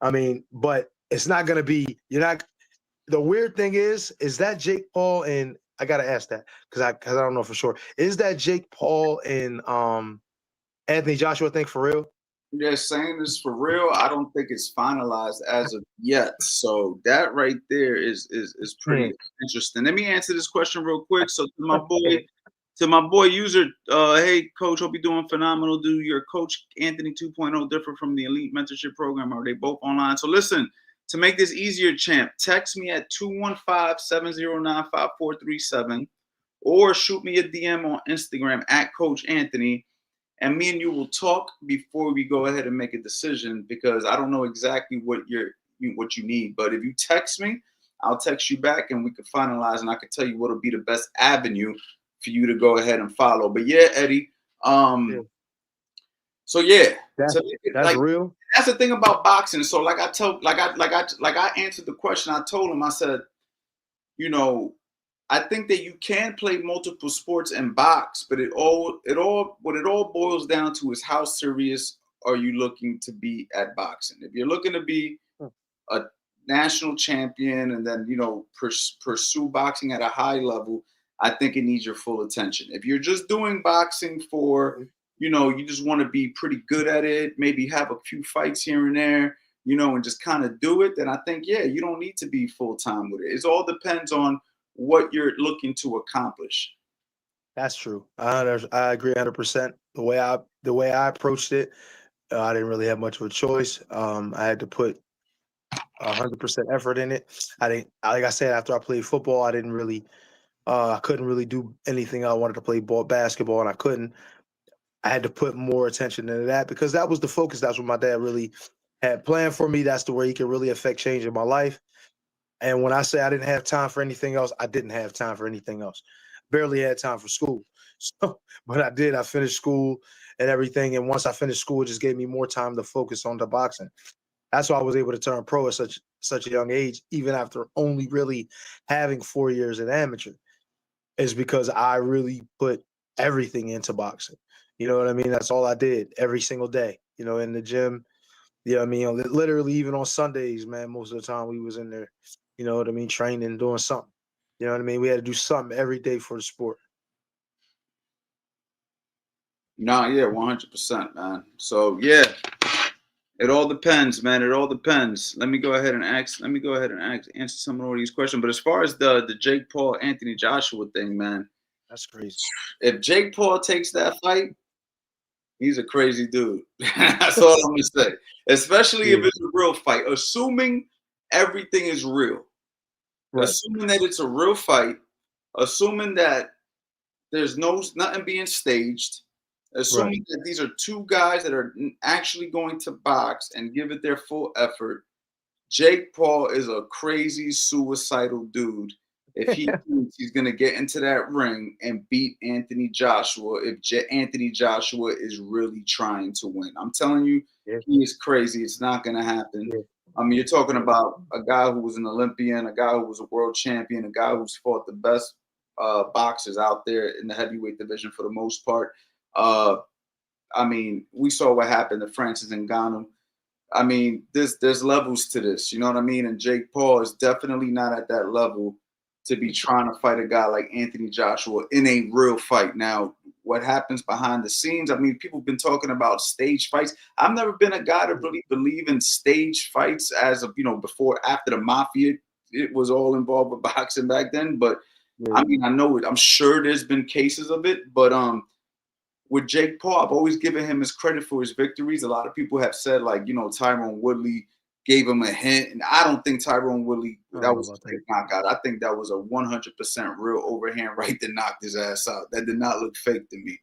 I mean, but it's not going to be, the weird thing is that Jake Paul and I gotta ask that because I don't know for sure. Is that Jake Paul and Anthony Joshua thing for real? They're saying this for real. I don't think it's finalized as of yet. So that right there is pretty interesting. Let me answer this question real quick. So to my boy user, hey coach, hope you're doing phenomenal. Do your coach Anthony 2.0 differ from the elite mentorship program? Are they both online? So listen, to make this easier, champ, text me at 215-709-5437 or shoot me a DM on Instagram at Coach Anthony, and me and you will talk before we go ahead and make a decision, because I don't know exactly what you need. But if you text me, I'll text you back and we can finalize, and I can tell you what'll be the best avenue for you to go ahead and follow. But yeah, Eddie. So yeah, that's like, real. That's the thing about boxing. So like I answered the question. I told him, I said, you know, I think that you can play multiple sports and box, but what it all boils down to is how serious are you looking to be at boxing. If you're looking to be a national champion and then, you know, pursue boxing at a high level, I think it needs your full attention. If you're just doing boxing for, you know, you just want to be pretty good at it, maybe have a few fights here and there, you know, and just kind of do it, then I think, yeah, you don't need to be full time with it. It all depends on what you're looking to accomplish. That's true. I agree 100%. The way I approached it, I didn't really have much of a choice. I had to put 100% effort in it. Like I said, after I played football, I didn't really, I couldn't really do anything. I wanted to play basketball, and I couldn't. I had to put more attention into that because that was the focus. That's what my dad really had planned for me. That's the way he could really affect change in my life. And when I say I didn't have time for anything else, I didn't have time for anything else. Barely had time for school. So, but I did. I finished school and everything. And once I finished school, it just gave me more time to focus on the boxing. That's why I was able to turn pro at such a young age, even after only really having 4 years at amateur, is because I really put everything into boxing. You know what I mean? That's all I did every single day, you know, in the gym. You know what I mean? Literally, even on Sundays, man, most of the time we was in there, you know what I mean, training, doing something. You know what I mean? We had to do something every day for the sport. No, yeah, 100%, man. So yeah, it all depends, man. It all depends. Let me go ahead and answer some of all these questions. But as far as the Jake Paul Anthony Joshua thing, man, that's crazy. If Jake Paul takes that fight, he's a crazy dude. That's all I'm gonna say. Especially if it's a real fight. Assuming everything is real. Right. Assuming that it's a real fight, assuming that there's nothing being staged, assuming that these are two guys that are actually going to box and give it their full effort. Jake Paul is a crazy suicidal dude. If he thinks he's going to get into that ring and beat Anthony Joshua, if Anthony Joshua is really trying to win, I'm telling you, he is crazy. It's not going to happen. I mean, you're talking about a guy who was an Olympian, a guy who was a world champion, a guy who's fought the best boxers out there in the heavyweight division for the most part. I mean, we saw what happened to Francis Ngannou. I mean, there's levels to this, you know what I mean? And Jake Paul is definitely not at that level to be trying to fight a guy like Anthony Joshua in a real fight. Now, what happens behind the scenes? I mean, people have been talking about stage fights. I've never been a guy to really believe in stage fights as of, you know, before, after the mafia, it was all involved with boxing back then. But I mean, I know it. I'm sure there's been cases of it, but with Jake Paul, I've always given him his credit for his victories. A lot of people have said, like, you know, Tyron Woodley gave him a hint, and I don't think Tyron Woodley, that was a fake knockout. I think that was a 100% real overhand right that knocked his ass out. That did not look fake to me.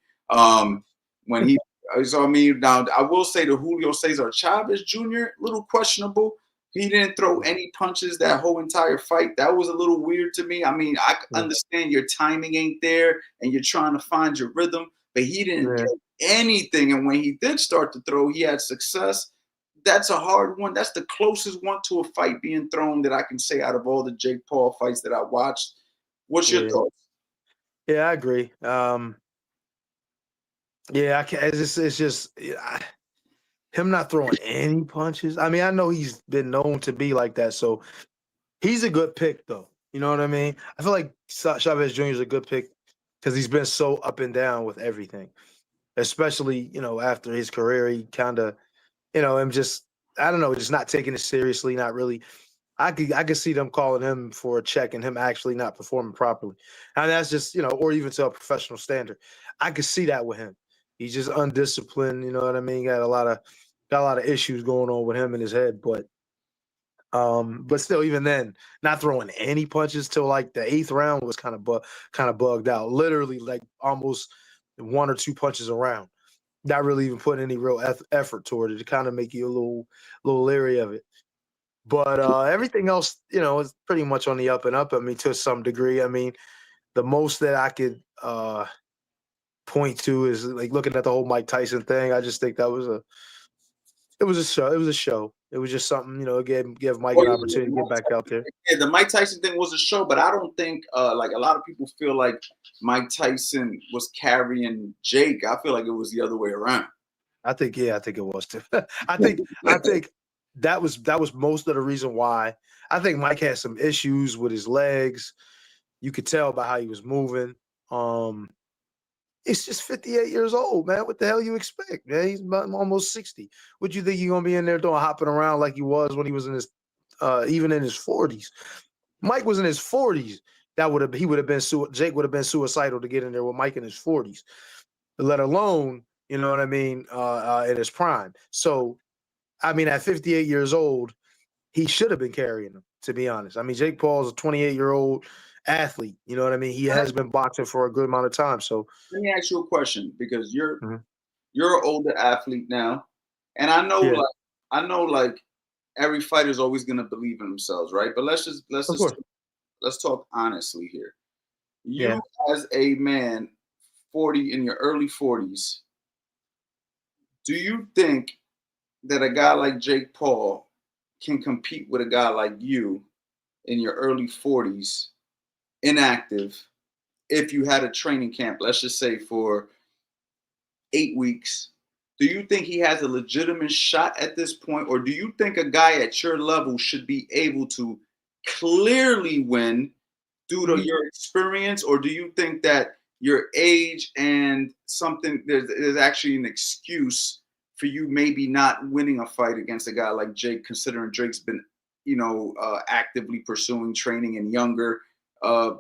When he, so I mean, now I will say the Julio Cesar Chavez Jr., a little questionable. He didn't throw any punches that whole entire fight. That was a little weird to me. I mean, I understand your timing ain't there and you're trying to find your rhythm, but he didn't do anything. And when he did start to throw, he had success. That's a hard one. That's the closest one to a fight being thrown that I can say out of all the Jake Paul fights that I watched. What's your thoughts? Yeah, I agree. Yeah, I can't. It's just him not throwing any punches. I mean, I know he's been known to be like that, so He's a good pick, though. You know what I mean? I feel like Chavez Jr. is a good pick because he's been so up and down with everything, especially, after his career. He kind of, him just, I don't know, just not taking it seriously, not really. I could see them calling him for a check and him actually not performing properly. And that's just, or even to a professional standard. I could see that with him. He's just undisciplined, you know what I mean? Got a lot of issues going on with him in his head, but still, even then, not throwing any punches till like the eighth round was kind of bugged out. Literally, like almost one or two punches around. Not really even putting any real effort toward it to kind of make you a little leery of it. But everything else, is pretty much on the up and up. I mean, to some degree. I mean, the most that I could point to is like looking at the whole Mike Tyson thing. I just think it was a show. It was a show. It was just something, give Mike an opportunity to get back out there. Yeah, the Mike Tyson thing was a show, but I don't think like a lot of people feel like Mike Tyson was carrying Jake. I feel like it was the other way around. I think it was too. I think that was most of the reason why. I think Mike had some issues with his legs. You could tell by how he was moving. He's just 58 years old, man. What the hell you expect, man? He's about almost 60. What you think you're gonna be in there doing, hopping around like he was when he was in his even in his 40s? Mike was in his 40s. Jake would have been suicidal to get in there with Mike in his 40s, let alone, you know what I mean, in his prime. So, I mean, at 58 years old, he should have been carrying him, to be honest. I mean, Jake Paul's a 28-year-old athlete. You know what I mean? He has been boxing for a good amount of time. So Let me ask you a question because Mhm. you're an older athlete now, and I know Yeah. like every fighter is always going to believe in themselves, right? But Of course. let's talk honestly here. Yeah. You as a man, 40 in your early 40s, do you think that a guy like Jake Paul can compete with a guy like you in your early 40s, inactive, if you had a training camp, let's just say for 8 weeks? Do you think he has a legitimate shot at this point? Or do you think a guy at your level should be able to clearly win due to Mhm. your experience? Or do you think that your age and something there's actually an excuse for you maybe not winning a fight against a guy like Jake, considering Drake's been, actively pursuing training and younger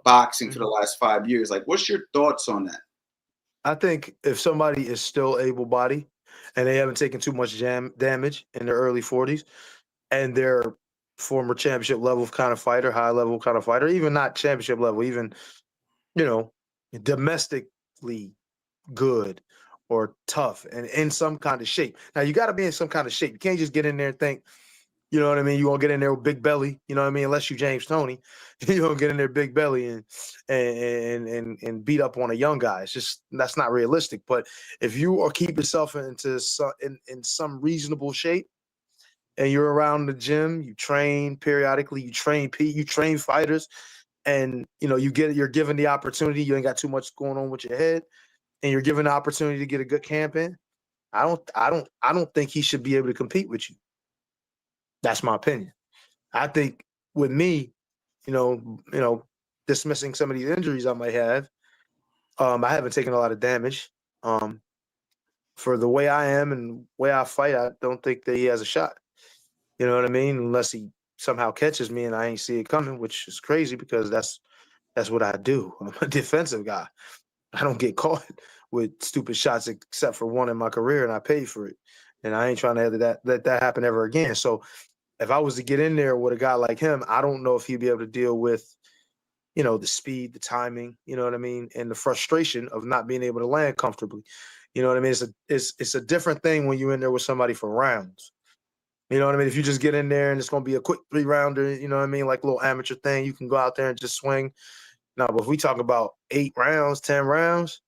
boxing for the Mhm. last 5 years? Like, what's your thoughts on that? I think if somebody is still able bodied and they haven't taken too much damage in their early 40s and they're former championship level kind of fighter, high level kind of fighter, even not championship level, even, you know, domestically good or tough and in some kind of shape. Now you got to be in some kind of shape. You can't just get in there and think, you know what I mean? You won't get in there with big belly, you know what I mean? Unless you James Toney, you don't get in there big belly and beat up on a young guy. It's just that's not realistic. But if you are keep yourself in some reasonable shape and you're around the gym, you train periodically, you train fighters, and you're given the opportunity. You ain't got too much going on with your head, and you're given the opportunity to get a good camp in. I don't think he should be able to compete with you. That's my opinion. I think with me, dismissing some of these injuries I might have, I haven't taken a lot of damage. Um, for the way I am and way I fight, I don't think that he has a shot. You know what I mean? Unless he somehow catches me and I ain't see it coming, which is crazy because that's what I do. I'm a defensive guy. I don't get caught with stupid shots except for one in my career, and I paid for it. And I ain't trying to let that happen ever again. So if I was to get in there with a guy like him, I don't know if he'd be able to deal with, the speed, the timing, you know what I mean, and the frustration of not being able to land comfortably. You know what I mean? It's a different thing when you're in there with somebody for rounds. You know what I mean? If you just get in there and it's gonna be a quick 3-rounder, you know what I mean, like a little amateur thing, you can go out there and just swing. No, but if we talk about 8 rounds, 10 rounds,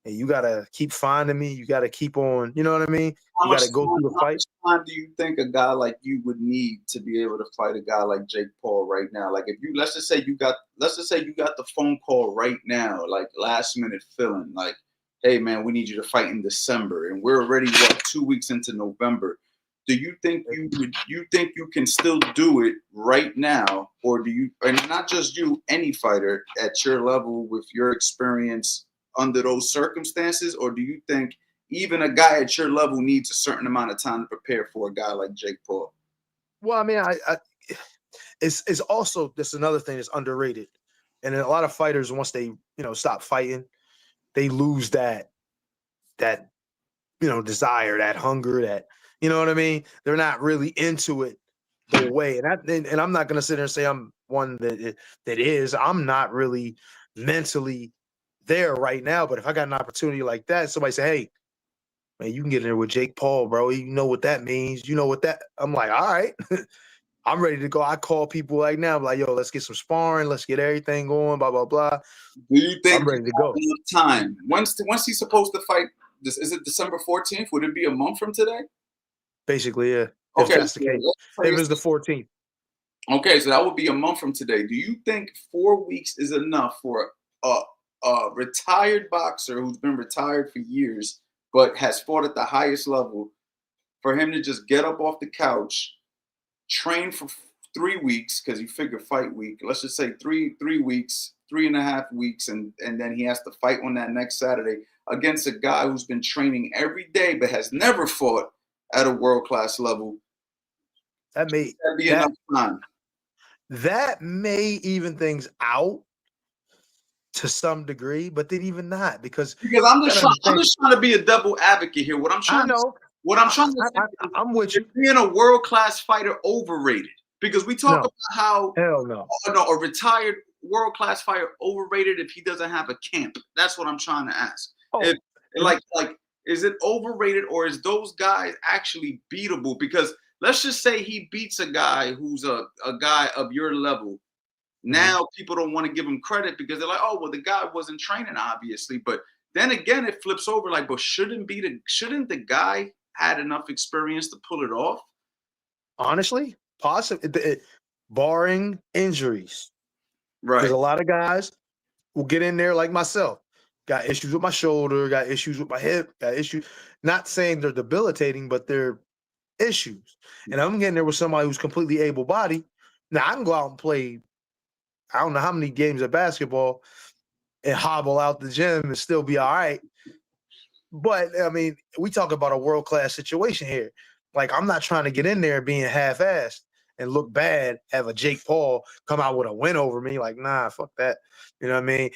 and you gotta keep finding me, you gotta keep on, you know what I mean? How You much gotta go time, through the how fight. much time do you think a guy like you would need to be able to fight a guy like Jake Paul right now? Like, if you let's just say you got the phone call right now, like last minute feeling, like, hey man, we need you to fight in December, and we're already 2 weeks into November. do you think you can still do it right now, or do you, and not just you, any fighter at your level with your experience under those circumstances, or do you think even a guy at your level needs a certain amount of time to prepare for a guy like Jake Paul? Well, I mean, it's also this another thing that's underrated, and a lot of fighters once they stop fighting, they lose that desire, that hunger, that what I mean. They're not really into it the way, and I'm not gonna sit there and say I'm one that is. I'm not really mentally there right now, but if I got an opportunity like that, somebody say, "Hey, man, you can get in there with Jake Paul, bro. You know what that means. You know what that." I'm like, all right. I'm ready to go. I call people like now, I'm like, yo, let's get some sparring, let's get everything going, blah, blah, blah. Do you think I'm ready to go. enough time? Once he's supposed to fight, this is it December 14th? Would it be a month from today? Basically, yeah. If Okay, that's the case. If it's the 14th. okay, so that would be a month from today. Do you think 4 weeks is enough for a retired boxer who's been retired for years but has fought at the highest level, for him to just get up off the couch, train for 3 weeks, because you figure fight week, let's just say 3 weeks, 3.5 weeks, and then he has to fight on that next Saturday against a guy who's been training every day but has never fought at a world-class level? That may That'd be enough time. that may even things out to some degree, but then even not because I'm just trying to be a double advocate here. What I'm I trying know. to say I'm with is you. being a world-class fighter overrated, because we talk about how Hell no. a retired world-class fighter overrated if he doesn't have a camp. That's what I'm trying to ask. If like is it overrated, or is those guys actually beatable? Because let's just say he beats a guy who's a guy of your level. Now people don't want to give him credit because they're like, oh, well, the guy wasn't training, obviously. But then again, it flips over like, but shouldn't the guy had enough experience to pull it off? Honestly, possibly, barring injuries. Right. Because a lot of guys will get in there like myself. Got issues with my shoulder, got issues with my hip, got issues. Not saying they're debilitating, but they're issues. And I'm getting there with somebody who's completely able-bodied. Now I can go out and play, I don't know how many games of basketball and hobble out the gym and still be all right. But I mean, we talk about a world-class situation here. Like, I'm not trying to get in there being half-assed and look bad, have a Jake Paul come out with a win over me. Like, nah, fuck that. You know what I mean?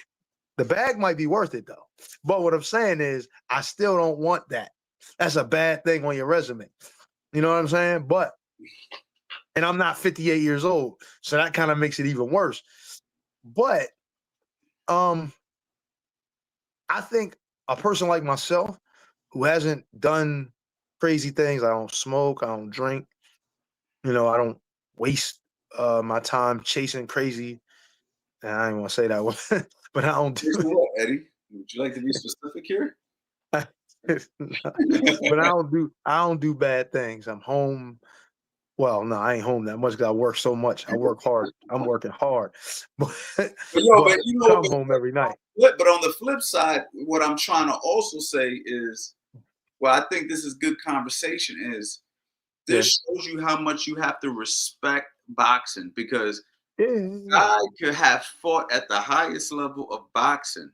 The bag might be worth it though. But what I'm saying is I still don't want that. That's a bad thing on your resume. You know what I'm saying? And I'm not 58 years old, so that kind of makes it even worse. But I think a person like myself who hasn't done crazy things, I don't smoke, I don't drink, I don't waste my time chasing crazy. And I didn't want to say that one, but I don't do what, Eddie? Would you like to be specific here? but I don't do bad things. I'm home. Well, no, I ain't home that much because I work so much. I work hard. I'm working hard. But come home every night. But on the flip side, what I'm trying to also say is, well, I think this is good conversation, is this shows you how much you have to respect boxing, because guy could have fought at the highest level of boxing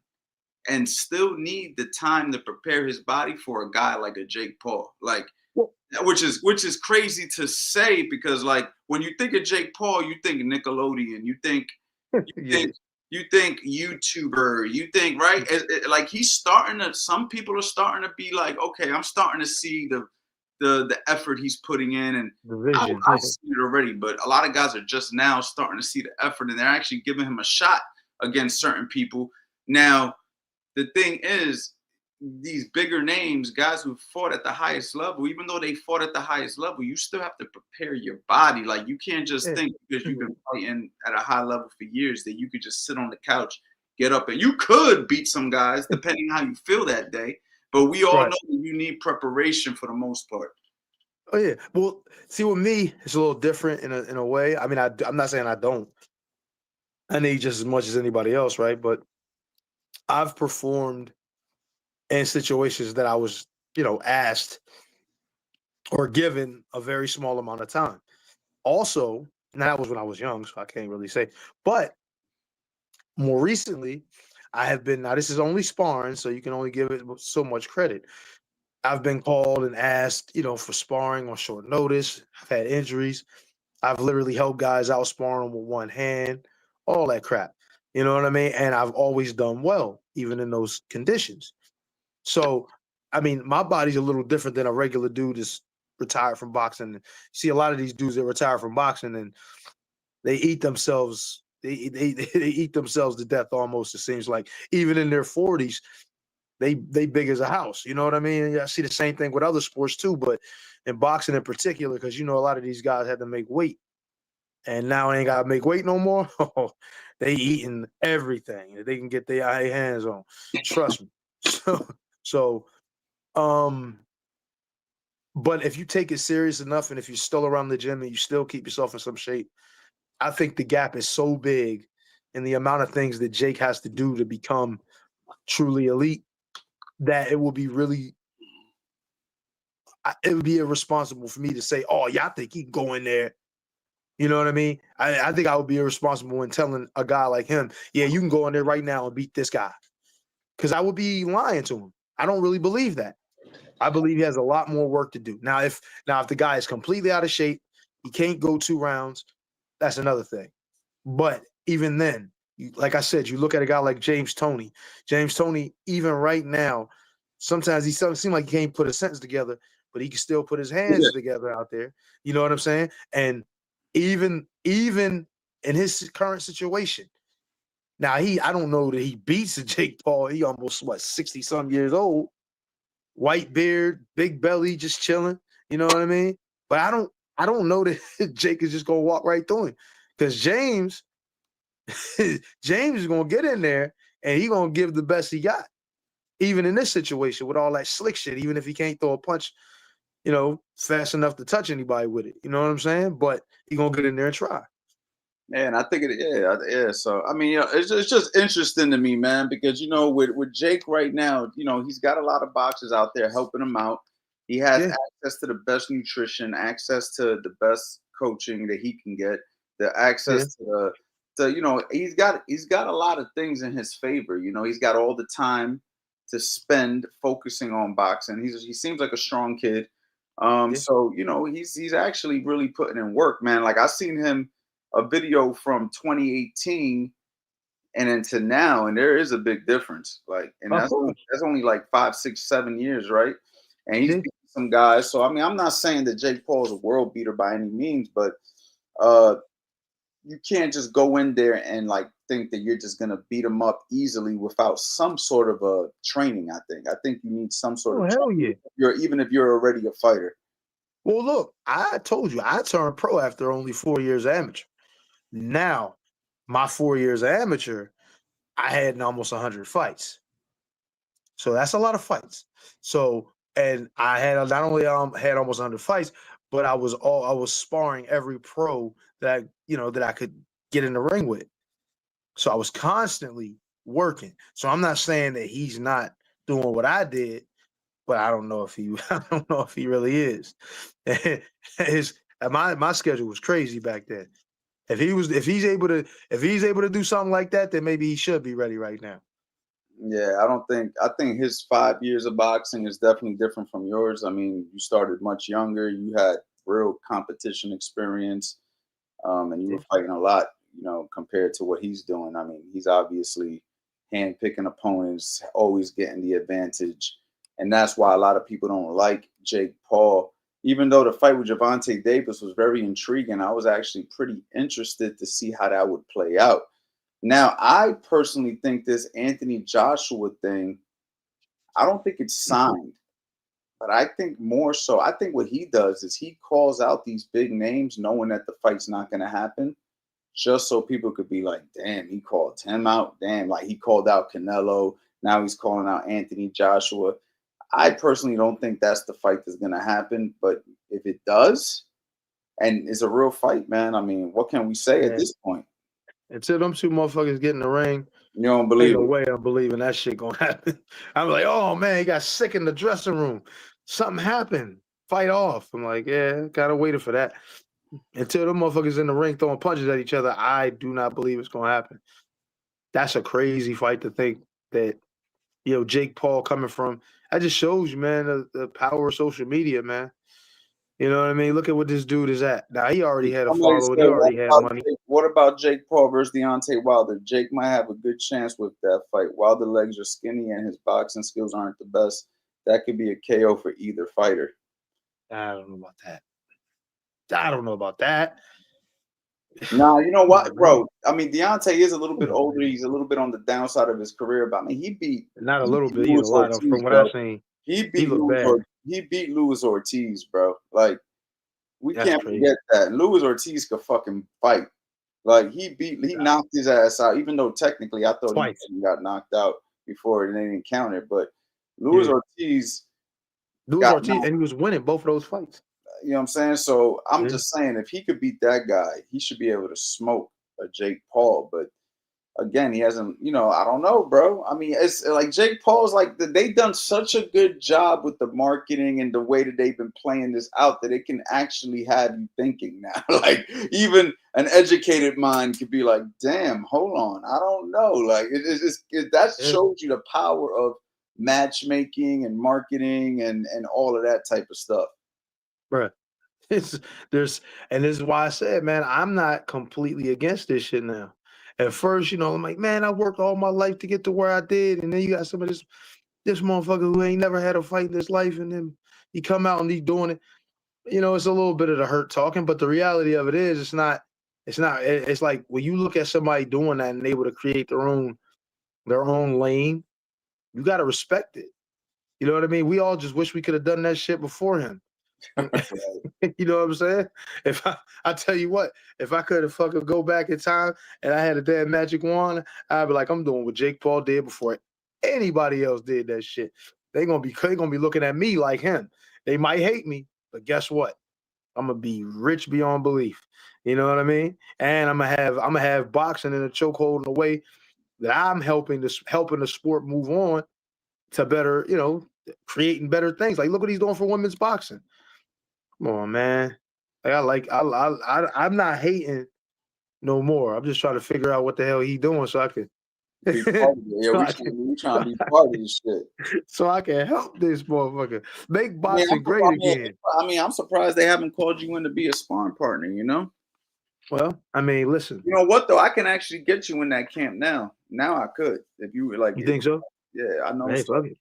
and still need the time to prepare his body for a guy like a Jake Paul. Like, which is crazy to say, because like when you think of Jake Paul, you think Nickelodeon, you think YouTuber, you think, right? Like some people are starting to be like, okay, I'm starting to see the effort he's putting in, and I see it already, but a lot of guys are just now starting to see the effort, and they're actually giving him a shot against certain people. Now, the thing is, these bigger names, guys who fought at the highest level, even though they fought at the highest level, you still have to prepare your body. Like, you can't just think because you've been fighting at a high level for years that you could just sit on the couch, get up, and you could beat some guys depending how you feel that day. But we all know that you need preparation for the most part. Oh yeah. Well, see, with me, it's a little different in a way. I mean, I'm not saying I don't. I need just as much as anybody else, right? But I've performed in situations that I was, asked or given a very small amount of time. Also, and that was when I was young, so I can't really say. But more recently, I have been, now this is only sparring, so you can only give it so much credit. I've been called and asked, for sparring on short notice. I've had injuries. I've literally helped guys out sparring with one hand, all that crap. You know what I mean? And I've always done well, even in those conditions. So, I mean, my body's a little different than a regular dude that's retired from boxing. See, a lot of these dudes that retire from boxing and they eat themselves. They eat themselves to death almost. It seems like even in their 40s, they big as a house. You know what I mean? I see the same thing with other sports too, but in boxing in particular, because a lot of these guys had to make weight, and now they ain't gotta make weight no more. They eating everything that they can get their hands on. Trust me. So, um, but if you take it serious enough, and if you're still around the gym and you still keep yourself in some shape, I think the gap is so big in the amount of things that Jake has to do to become truly elite that it will be it would be irresponsible for me to say, oh, yeah, I think he can go in there. You know what I mean? I think I would be irresponsible in telling a guy like him, yeah, you can go in there right now and beat this guy. Because I would be lying to him. I don't really believe that. I believe he has a lot more work to do. Now, if the guy is completely out of shape, he can't go 2 rounds, that's another thing. But even then, like I said, you look at a guy like James Toney. James Toney, even right now, sometimes he seems like he can't put a sentence together, but he can still put his hands together out there. You know what I'm saying? And even in his current situation, now I don't know that he beats Jake Paul. He almost 60 some years old, white beard, big belly, just chilling. You know what I mean? But I don't know that Jake is just gonna walk right through him, because James is gonna get in there and he gonna give the best he got, even in this situation with all that slick shit. Even if he can't throw a punch, fast enough to touch anybody with it. You know what I'm saying? But he gonna get in there and try. Yeah, and I think yeah. So I mean, it's just interesting to me, man, because with Jake right now, he's got a lot of boxers out there helping him out. He has Yeah. access to the best nutrition, access to the best coaching that he can get, the Yeah. access he's got a lot of things in his favor. He's got all the time to spend focusing on boxing. He seems like a strong kid. Yeah. So he's actually really putting in work, man. Like I seen him a video from 2018 and into now, and there is a big difference. Like, and Of course. that's only like 5, 6, 7 years, right? And he's Yeah. beating some guys. So I mean, I'm not saying that Jake Paul is a world beater by any means, but uh you can't just go in there and like think that you're just gonna beat him up easily without some sort of a training. I think you need some sort Oh, of hell yeah. training. Even if you're already a fighter. Well, look, I told you I turned pro after only 4 years amateur. Now, my 4 years amateur, I had almost 100 fights. So that's a lot of fights. So, and I had not only had almost 100 fights, but I was sparring every pro that I could get in the ring with. So I was constantly working. So I'm not saying that he's not doing what I did, but I don't know if he I don't know if he really is. His my schedule was crazy back then. If he's able to do something like that, then maybe he should be ready right now. Yeah, I think his 5 years of boxing is definitely different from yours. I mean, you started much younger, you had real competition experience, and you Yeah. were fighting a lot, compared to what he's doing. I mean, he's obviously hand-picking opponents, always getting the advantage. And that's why a lot of people don't like Jake Paul. Even though the fight with Javante Davis was very intriguing, I was actually pretty interested to see how that would play out. Now, I personally think this Anthony Joshua thing, I don't think it's signed, but I think more so, I think what he does is he calls out these big names knowing that the fight's not going to happen, just so people could be like, damn, he called him out. Damn, like he called out Canelo. Now he's calling out Anthony Joshua. I personally don't think that's the fight that's going to happen, but if it does, and it's a real fight, man, I mean, what can we say at Yeah. this point? Until them two motherfuckers get in the ring, You don't ain't believe no it? way I'm believing that shit gonna happen. I'm like, oh man, he got sick in the dressing room. Something happened. fight off. I'm like, yeah, kind of waiting for that. Until the motherfuckers in the ring throwing punches at each other, I do not believe it's gonna happen. That's a crazy fight to think that Jake Paul coming from. That just shows you, man, the power of social media, man. You know what I mean? Look at what this dude is at. Now he already had a Somebody following. He said, already had money. what about Jake Paul versus Deontay Wilder? Jake might have a good chance with that fight. Wilder legs are skinny and his boxing skills aren't the best. That could be a KO for either fighter. I don't know about that. I don't know about that. Nah, you know what, bro? I mean, Deontay is a little bit older. He's a little bit on the downside of his career, but I mean, Not a little bit. He's a Luis lot of, Ortiz, from what bro. I've seen. He He beat looked bad. He beat Luis Ortiz, bro. Like, we That's can't crazy. forget that. Luis Ortiz could fucking fight. Like, he knocked his ass out, even though technically I thought Twice. he got knocked out before they didn't count it. But Luis Ortiz got and he was winning both of those fights. you know what I'm saying? So I'm Yeah. just saying, if he could beat that guy, he should be able to smoke a Jake Paul. But again, he hasn't, I don't know, bro. I mean, it's like Jake Paul's like, they've done such a good job with the marketing and the way that they've been playing this out that it can actually have you thinking now. Like, even an educated mind could be like, damn, hold on. I don't know. Like, that shows you the power of matchmaking and marketing and all of that type of stuff. Bruh. And this is why I said, man, I'm not completely against this shit now. At first, I'm like, man, I worked all my life to get to where I did, and then you got some of this motherfucker who ain't never had a fight in his life, and then he come out and he's doing it. It's a little bit of the hurt talking, but the reality of it is, it's not. It's like when you look at somebody doing that and able to create their own lane, you got to respect it. You know what I mean? We all just wish we could have done that shit before him. You know what I'm saying? If I tell you what, if I could have fucking go back in time and I had a damn magic wand, I'd be like, I'm doing what Jake Paul did before anybody else did that shit. They gonna be looking at me like him. They might hate me, but guess what? I'm gonna be rich beyond belief. You know what I mean? And I'm gonna have boxing in a chokehold in a way that I'm helping the sport move on to better, creating better things. Like, look what he's doing for women's boxing. Come on, man. I'm not hating no more. I'm just trying to figure out what the hell he doing so I can Be part of it. Yeah, we trying to be part of this shit. So I can help this motherfucker. Make boxing great again. I mean, I'm surprised they haven't called you in to be a sparring partner, Well, I mean, listen. You know what though? I can actually get you in that camp now. Now I could. If you were like, you think so? Yeah, I know. Hey, fuck it.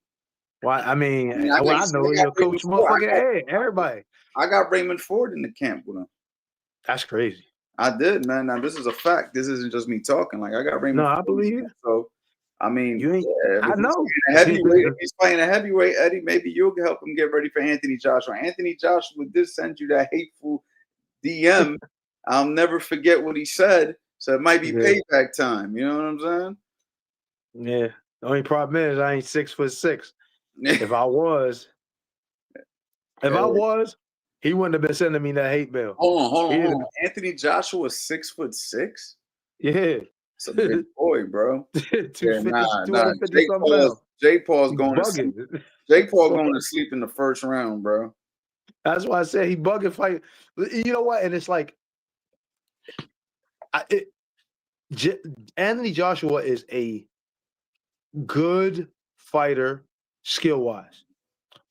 Why? I mean, I know coach motherfucker. Everybody. I got Raymond Ford in the camp with him. That's crazy. I did, man. Now this is a fact. This isn't just me talking. Like, I got Raymond. No, I believe you. So, I mean, you ain't. I know. If he's fighting a heavyweight, Eddie, maybe you'll help him get ready for Anthony Joshua. Anthony Joshua did send you that hateful DM. I'll never forget what he said. So it might be payback time. You know what I'm saying? Yeah. The only problem is I ain't 6'6". If I was, he wouldn't have been sending me that hate mail. Hold on. Anthony Joshua 6'6". Yeah. It's a big boy, bro. 250 something. Jake Paul's going to sleep. Jake Paul going to sleep in the first round, bro. That's why I said he bugging fight. You know what? And it's like, Anthony Joshua is a good fighter skill-wise,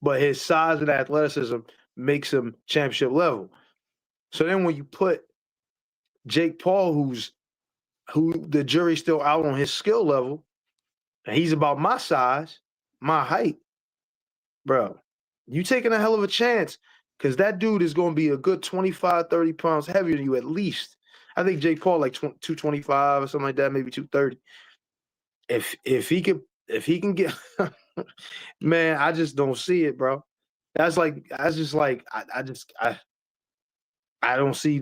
but his size and athleticism makes him championship level. So then when you put Jake Paul, who the jury's still out on his skill level, and he's about my size, my height, bro, you taking a hell of a chance because that dude is going to be a good 25, 30 pounds heavier than you at least. I think Jake Paul like 225 or something like that, maybe 230. If he can get, man, I just don't see it, bro. I don't see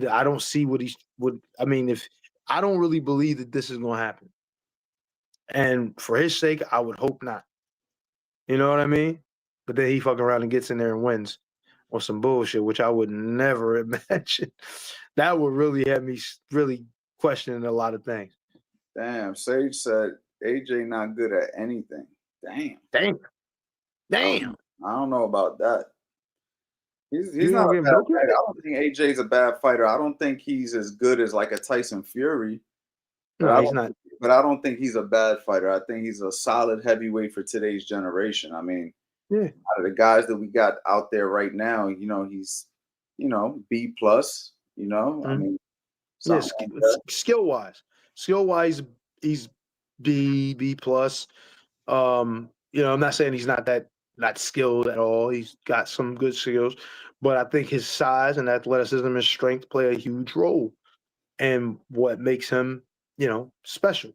what he's would. I mean, if I don't really believe that this is going to happen, and for his sake, I would hope not. You know what I mean? But then he fuck around and gets in there and wins on some bullshit, which I would never imagine. That would really have me really questioning a lot of things. Damn, Sage said AJ not good at anything. Damn. I don't know about that. He's You not don't a give him bad no fighter. credit? I don't think AJ's a bad fighter. I don't think he's as good as like a Tyson Fury, but No, he's not. I don't think he's a bad fighter. I think he's a solid heavyweight for today's generation. I mean, Yeah. out of the guys that we got out there right now, he's, B plus. I Mhm. mean, Yeah, something like that. skill wise, he's B plus. I'm not saying he's not skilled at all. He's got some good skills, but I think his size and athleticism and strength play a huge role in what makes him, special,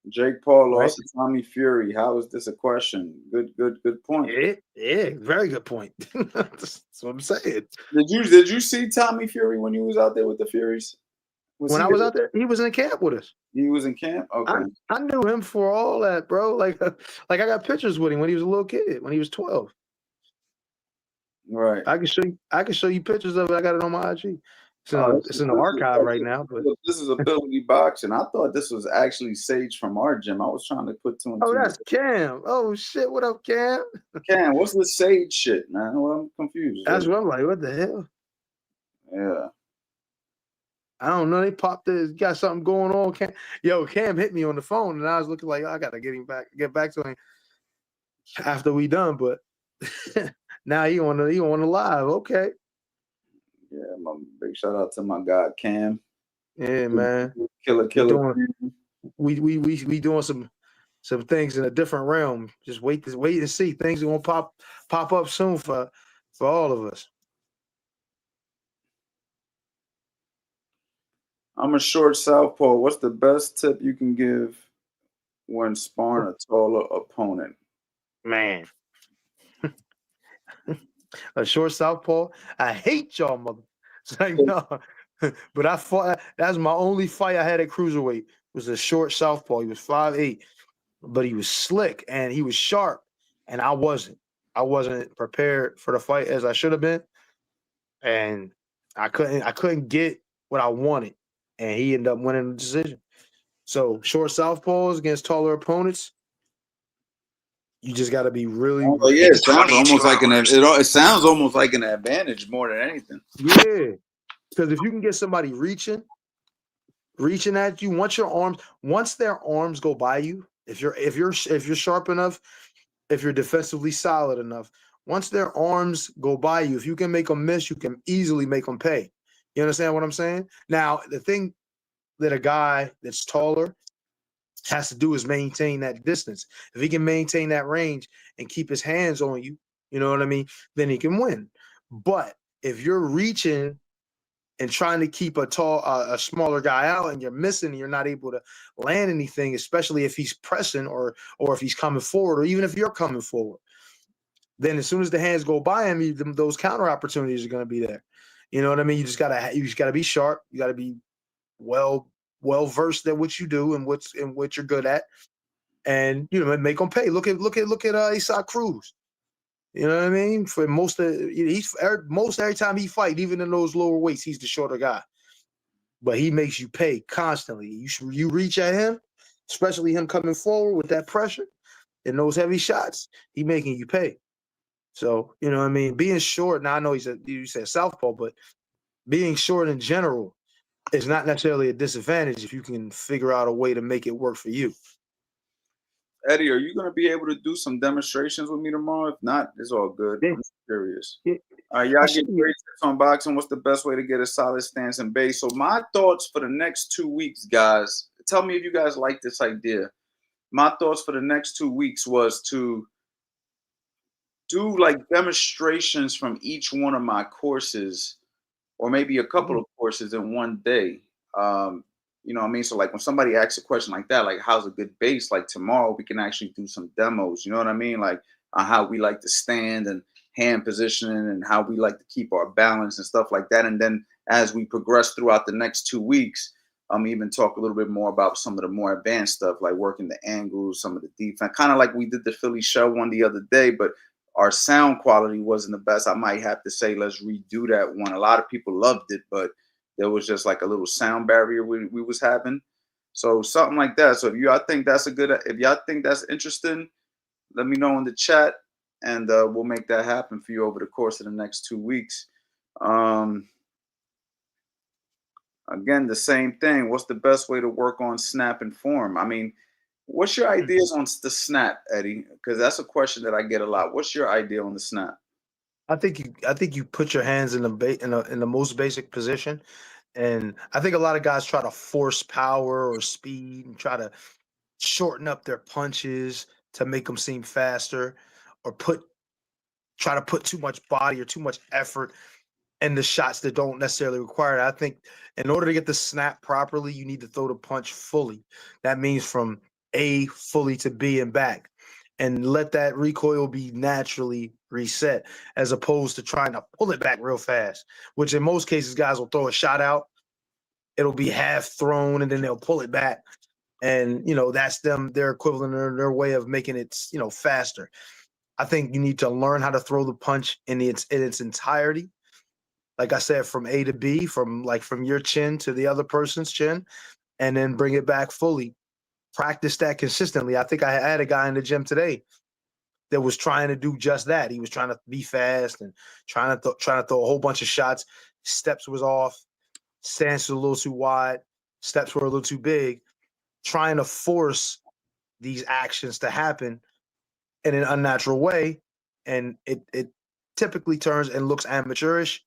Jake Paul right? lost to Tommy Fury. How is this a question? Good point. Yeah, very good point. That's what I'm saying. Did you see Tommy Fury when you was out there with the Furies? Was When he I was out there, he was in camp with us. he was in camp? I Okay. I knew him for all that, bro. Like I got pictures with him when he was a little kid, when he was 12. Right. I can show you pictures of it. I got it on my IG. Oh, It's in the archive right now, but this is ability boxing. I thought this was actually Sage from our gym. I was trying to put two and oh, two. that's Cam. Oh shit, what up, Cam? Cam, what's the Sage shit, man? Well, I'm confused. That's what I'm like. What the hell? Yeah. I don't know. They popped this, got something going on. Cam hit me on the phone, and I was looking like I gotta get back to him after we done. But now he on the live. Okay, Yeah, my big shout out to my guy Cam. yeah, man. Killer. We doing we doing some things in a different realm. Just wait and see. Things are gonna pop up soon for all of us. I'm a short southpaw. What's the best tip you can give when sparring a taller opponent? Man, a short southpaw. I hate y'all, mother. It's like no, but I fought. That's my only fight I had at cruiserweight. Was a short southpaw. He was 5'8", but he was slick and he was sharp, and I wasn't. I wasn't prepared for the fight as I should have been, and I couldn't get what I wanted, and he ended up winning the decision. So short southpaws against taller opponents, you just got to be really, Oh yeah, it sounds almost like it sounds almost like an advantage more than anything. yeah. Because if you can get somebody reaching at you, once their arms go by you, if you're sharp enough, if you're defensively solid enough, once their arms go by you, if you can make them miss, you can easily make them pay. You understand what I'm saying? Now, the thing that a guy that's taller has to do is maintain that distance. If he can maintain that range and keep his hands on you, you know what I mean, then he can win. But if you're reaching and trying to keep a smaller guy out and you're missing and you're not able to land anything, especially if he's pressing or if he's coming forward or even if you're coming forward, then as soon as the hands go by him, those counter opportunities are going to be there. You know what I mean? You just gotta be sharp. You gotta be well versed at what you do and what you're good at, and make them pay. Look at Isaac Cruz. You know what I mean? For most every time he fight, even in those lower weights, he's the shorter guy, but he makes you pay constantly. You reach at him, especially him coming forward with that pressure and those heavy shots, he making you pay. So you know what I mean? Being short. Now I know you said southpaw, but being short in general is not necessarily a disadvantage if you can figure out a way to make it work for you. Eddie, are you going to be able to do some demonstrations with me tomorrow? If not, it's all good. Yeah. I'm curious. Yeah. All right, y'all get great tips on boxing. What's the best way to get a solid stance and base? So my thoughts for the next 2 weeks, guys. Tell me if you guys like this idea. My thoughts for the next 2 weeks was to do like demonstrations from each one of my courses, or maybe a couple of courses in one day. You know what I mean? So like when somebody asks a question like that, like how's a good base? Like tomorrow we can actually do some demos. You know what I mean? Like how we like to stand and hand positioning and how we like to keep our balance and stuff like that. And then as we progress throughout the next 2 weeks, even talk a little bit more about some of the more advanced stuff, like working the angles, some of the defense, kind of like we did the Philly show one the other day, but our sound quality wasn't the best. I might have to say, let's redo that one. A lot of people loved it, but there was just like a little sound barrier we was having. So something like that. So if y'all think that's interesting, let me know in the chat. and we'll make that happen for you over the course of the next 2 weeks. Um, Again, the same thing. What's the best way to work on snap and form? I mean, what's your ideas on the snap, Eddie? Because that's a question that I get a lot. What's your idea on the snap? I think you put your hands in the most basic position, and I think a lot of guys try to force power or speed and try to shorten up their punches to make them seem faster, or try to put too much body or too much effort in the shots that don't necessarily require it. I think in order to get the snap properly, you need to throw the punch fully. That means from A fully to B and back, and let that recoil be naturally reset, as opposed to trying to pull it back real fast, which in most cases, guys will throw a shot out. It'll be half thrown and then they'll pull it back. And, that's their equivalent or their way of making it, faster. I think you need to learn how to throw the punch in its entirety. Like I said, from A to B, from your chin to the other person's chin, and then bring it back fully. Practice that consistently. I think I had a guy in the gym today that was trying to do just that. He was trying to be fast and trying to throw a whole bunch of shots. Steps was off, stance was a little too wide, steps were a little too big, trying to force these actions to happen in an unnatural way. And it typically turns and looks amateurish,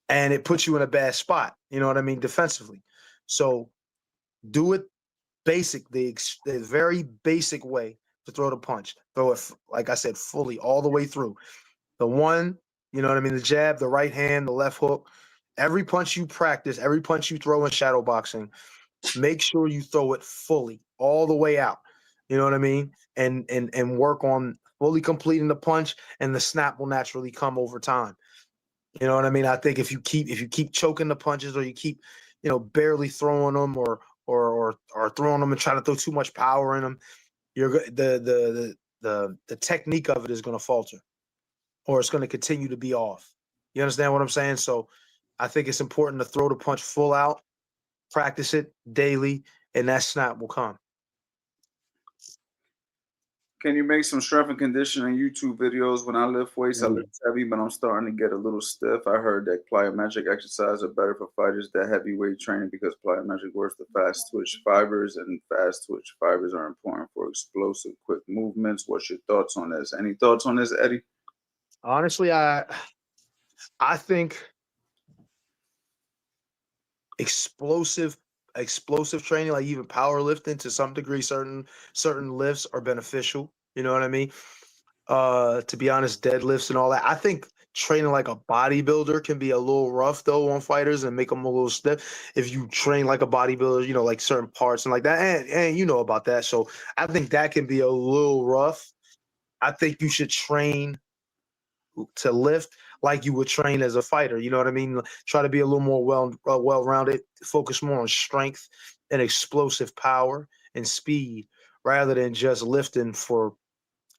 and it puts you in a bad spot. You know what I mean? Defensively. So do it the very basic way to throw the punch. Throw it, like I said, fully all the way through. The one, you know what I mean? The jab, the right hand, the left hook. Every punch you practice, every punch you throw in shadow boxing, make sure you throw it fully all the way out. You know what I mean? And work on fully completing the punch, and the snap will naturally come over time. You know what I mean? I think if you keep choking the punches, or you keep, barely throwing them, or throwing them and trying to throw too much power in them, the technique of it is going to falter, or it's going to continue to be off. You understand what I'm saying? So I think it's important to throw the punch full out, practice it daily, and that snap will come. Can you make some strength and conditioning YouTube videos? When I lift weights, I lift heavy, but I'm starting to get a little stiff. I heard that plyometric exercises are better for fighters than heavyweight training because plyometric works the fast twitch fibers, and fast twitch fibers are important for explosive, quick movements. What's your thoughts on this? Any thoughts on this, Eddie? Honestly, I think explosive training, like even powerlifting to some degree, certain lifts are beneficial. You know what I mean? To be honest, deadlifts and all that. I think training like a bodybuilder can be a little rough though on fighters and make them a little stiff. If you train like a bodybuilder, like certain parts and like that, and you know about that. So I think that can be a little rough. I think you should train to lift like you would train as a fighter. You know what I mean? Try to be a little more well-rounded, focus more on strength and explosive power and speed, rather than just lifting for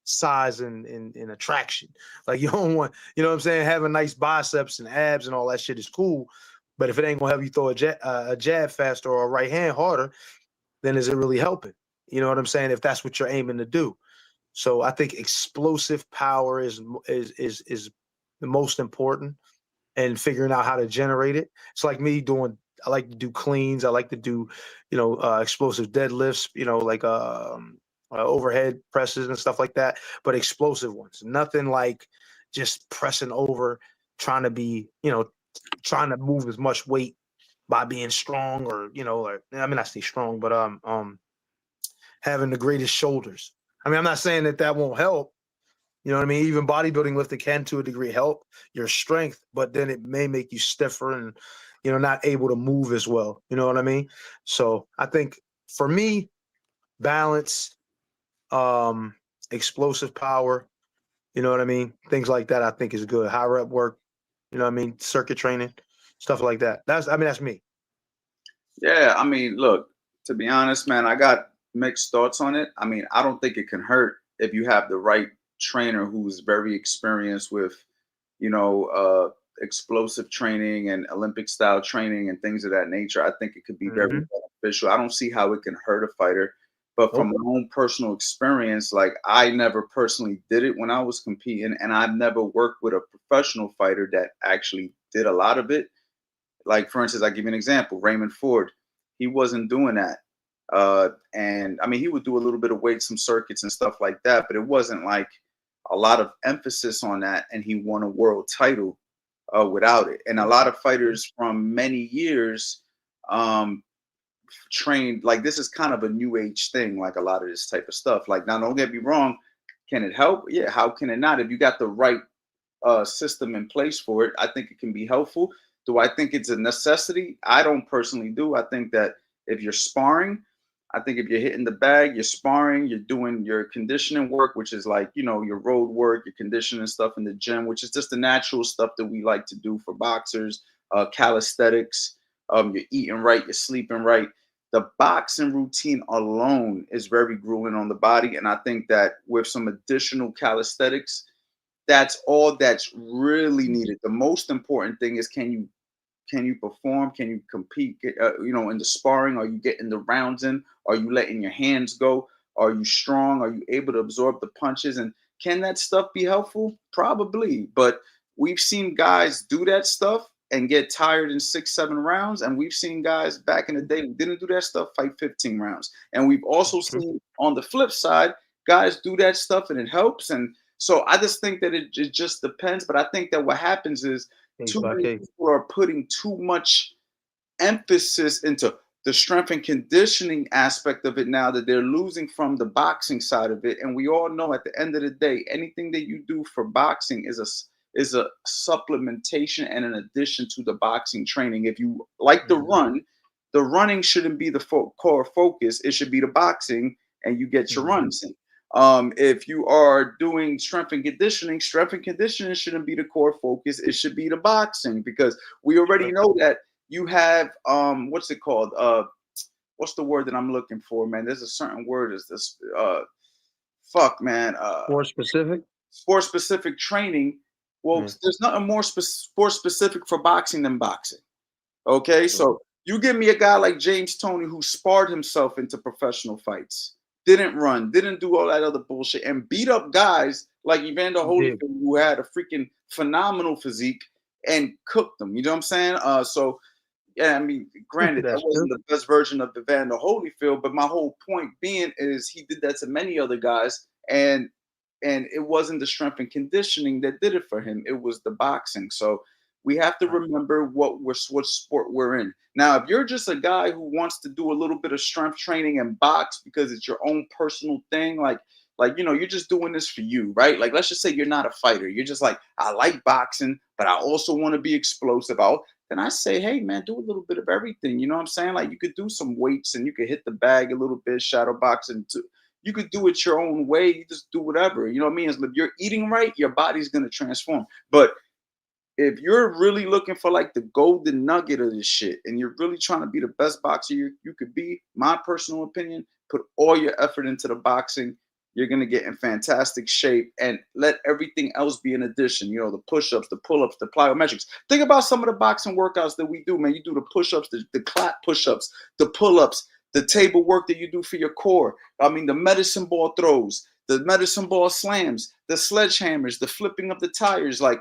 size and attraction. Like, you don't want, you know what I'm saying, having nice biceps and abs and all that shit is cool, but if it ain't gonna help you throw a jab faster or a right hand harder, then is it really helping? You know what I'm saying? If that's what you're aiming to do. So I think explosive power is the most important, and figuring out how to generate it. It's like me doing. I like to do cleans. I like to do, explosive deadlifts. Like overhead presses and stuff like that. But explosive ones. Nothing like just pressing over, trying to be, trying to move as much weight by being strong, or I mean, I say strong, but having the greatest shoulders. I mean, I'm not saying that won't help. You know what I mean? Even bodybuilding lifting can, to a degree, help your strength, but then it may make you stiffer and, not able to move as well. You know what I mean? So I think for me, balance, explosive power, you know what I mean? Things like that I think is good. High rep work, you know what I mean? Circuit training, stuff like that. That's me. Yeah, I mean, look, to be honest, man, I got mixed thoughts on it. I mean, I don't think it can hurt if you have the right trainer who's very experienced with, explosive training and Olympic style training and things of that nature. I think it could be very beneficial. I don't see how it can hurt a fighter. But from Okay. my own personal experience, like I never personally did it when I was competing, and I've never worked with a professional fighter that actually did a lot of it. Like for instance, I give you an example, Raymond Ford. He wasn't doing that. And I mean, he would do a little bit of weight, some circuits and stuff like that, but it wasn't like a lot of emphasis on that. And he won a world title without it. And a lot of fighters from many years um, trained like this is kind of a new age thing, like a lot of this type of stuff. Like, now, don't get me wrong, can it help? Yeah, how can it not? If you got the right system in place for it, I think it can be helpful. Do I think it's a necessity? I don't personally do. I think that if you're sparring, I think if you're hitting the bag, you're sparring, you're doing your conditioning work, which is like, your road work, your conditioning stuff in the gym, which is just the natural stuff that we like to do for boxers, calisthenics, you're eating right, you're sleeping right. The boxing routine alone is very grueling on the body. And I think that with some additional calisthenics, that's all that's really needed. The most important thing is can you perform? Can you compete? In the sparring, are you getting the rounds in? Are you letting your hands go? Are you strong? Are you able to absorb the punches? And can that stuff be helpful? Probably. But we've seen guys do that stuff and get tired in 6, 7 rounds. And we've seen guys back in the day who didn't do that stuff fight 15 rounds. And we've also seen on the flip side, guys do that stuff and it helps. And so I just think that it just depends. But I think that what happens is Case too by many case. people are putting too much emphasis into the strength and conditioning aspect of it now that they're losing from the boxing side of it. And we all know at the end of the day, anything that you do for boxing is a supplementation and an addition to the boxing training. If you like the run, the running shouldn't be the core focus. It should be the boxing, and you get your runs in. If you are doing strength and conditioning shouldn't be the core focus. It should be the boxing, because we already know that you have what's it called? What's the word that I'm looking for, man? There's a certain word. Is this fuck, man? More specific. Sport specific training. Well, Yeah. there's nothing more sport specific for boxing than boxing. Okay, so you give me a guy like James Toney who sparred himself into professional fights, didn't run, didn't do all that other bullshit, and beat up guys like Evander Holyfield, who had a freaking phenomenal physique, and cooked them. You know what I'm saying? So yeah, I mean, granted, that That's wasn't true. the best version of Evander Holyfield, but my whole point being is he did that to many other guys, and it wasn't the strength and conditioning that did it for him. It was the boxing. So we have to remember what sport we're in. Now, if you're just a guy who wants to do a little bit of strength training and box because it's your own personal thing, like you're just doing this for you, right? Like, let's just say you're not a fighter. You're just like, I like boxing, but I also want to be explosive. Then I say, hey man, do a little bit of everything. You know what I'm saying? Like, you could do some weights and you could hit the bag a little bit, shadow boxing too. You could do it your own way. You just do whatever. You know what I mean? If you're eating right, your body's gonna transform. But if you're really looking for like the golden nugget of this shit, and you're really trying to be the best boxer you could be, my personal opinion, put all your effort into the boxing. You're gonna get in fantastic shape, and let everything else be an addition. The push-ups, the pull-ups, the plyometrics. Think about some of the boxing workouts that we do, man. You do the push-ups, the clap push-ups, the pull-ups, the table work that you do for your core. I mean, the medicine ball throws, the medicine ball slams, the sledgehammers, the flipping of the tires. Like,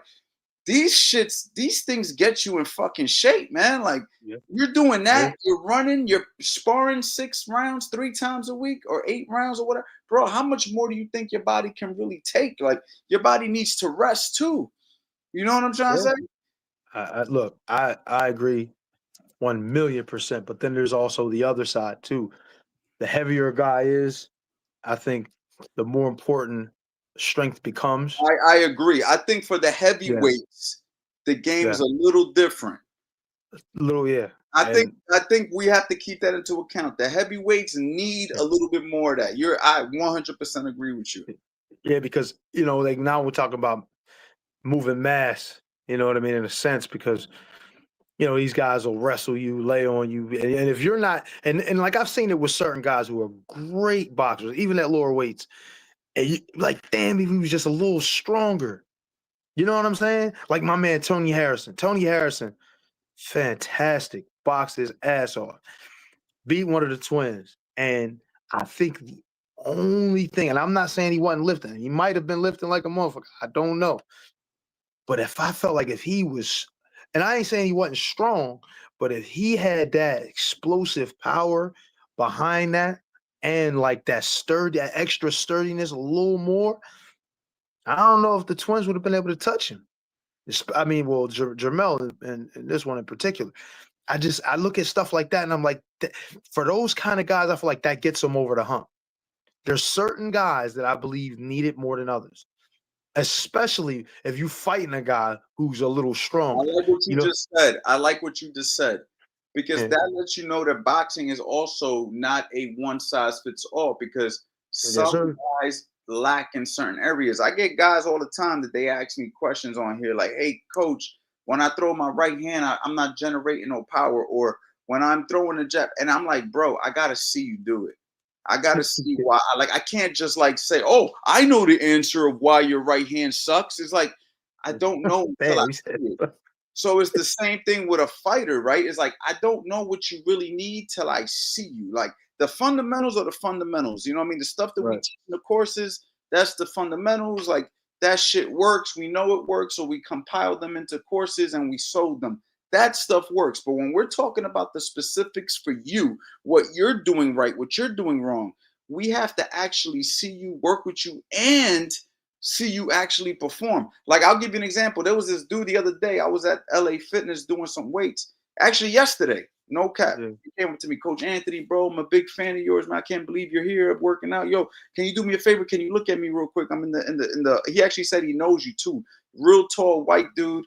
these things get you in fucking shape, man. Like, you're doing that, you're running, you're sparring 6 rounds 3 times a week or 8 rounds or whatever. Bro, how much more do you think your body can really take? Like, your body needs to rest too. You know what I'm trying to say? Look, I agree 1,000,000%. But then there's also the other side too. The heavier a guy is, I think the more important strength becomes. I agree. I think for the Yeah. heavyweights, the game's Yeah. a little different. Little, yeah. I think we have to keep that into account. The heavyweights need a little bit more of that. I 100% agree with you. Yeah, because like now we're talking about moving mass. You know what I mean, in a sense, because these guys will wrestle you, lay on you, and if you're not, and like I've seen it with certain guys who are great boxers, even at lower weights, and you like, damn, if he was just a little stronger. You know what I'm saying? Like my man Tony Harrison. Tony Harrison, fantastic, boxed his ass off, beat one of the twins, and I think the only thing, and I'm not saying he wasn't lifting. He might have been lifting like a motherfucker. I don't know. But if I felt like if he was, and I ain't saying he wasn't strong, but if he had that explosive power behind that and like that extra sturdiness a little more, I don't know if the twins would have been able to touch him. I mean, well, Jermel and this one in particular. I look at stuff like that and I'm like, for those kind of guys, I feel like that gets them over the hump. There's certain guys that I believe need it more than others, especially if you fighting a guy who's a little I stronger. like what you You know, just said. I like what you just said because yeah, that lets you know that boxing is also not a one size fits all because yes, some sir. guys lack in certain areas. I get guys all the time that they ask me questions on here like, hey, coach, when I throw my right hand, I'm not generating no power. Or when I'm throwing a jab, and I'm like, bro, I got to see you do it. I got to see why. Like, I can't just like say, oh, I know the answer of why your right hand sucks. It's like, I don't know until I Damn, he said, see it. So it's the same thing with a fighter, right? It's like I don't know what you really need till I see you. Like the fundamentals are the fundamentals. You know what I mean? The stuff that we right, teach in the courses, that's the fundamentals. Like that shit works. We know it works, so we compile them into courses and we sold them. That stuff works. But when we're talking about the specifics for you, what you're doing right, what you're doing wrong, we have to actually see you, work with you, and see you actually perform. Like I'll give you an example. There was this dude the other day. I was at LA Fitness doing some weights. Actually, yesterday, no cap. yeah. He came up to me, Coach Anthony, bro. I'm a big fan of yours, man. I can't believe you're here working out. Yo, can you do me a favor? Can you look at me real quick? I'm in the. He actually said he knows you too. Real tall white dude.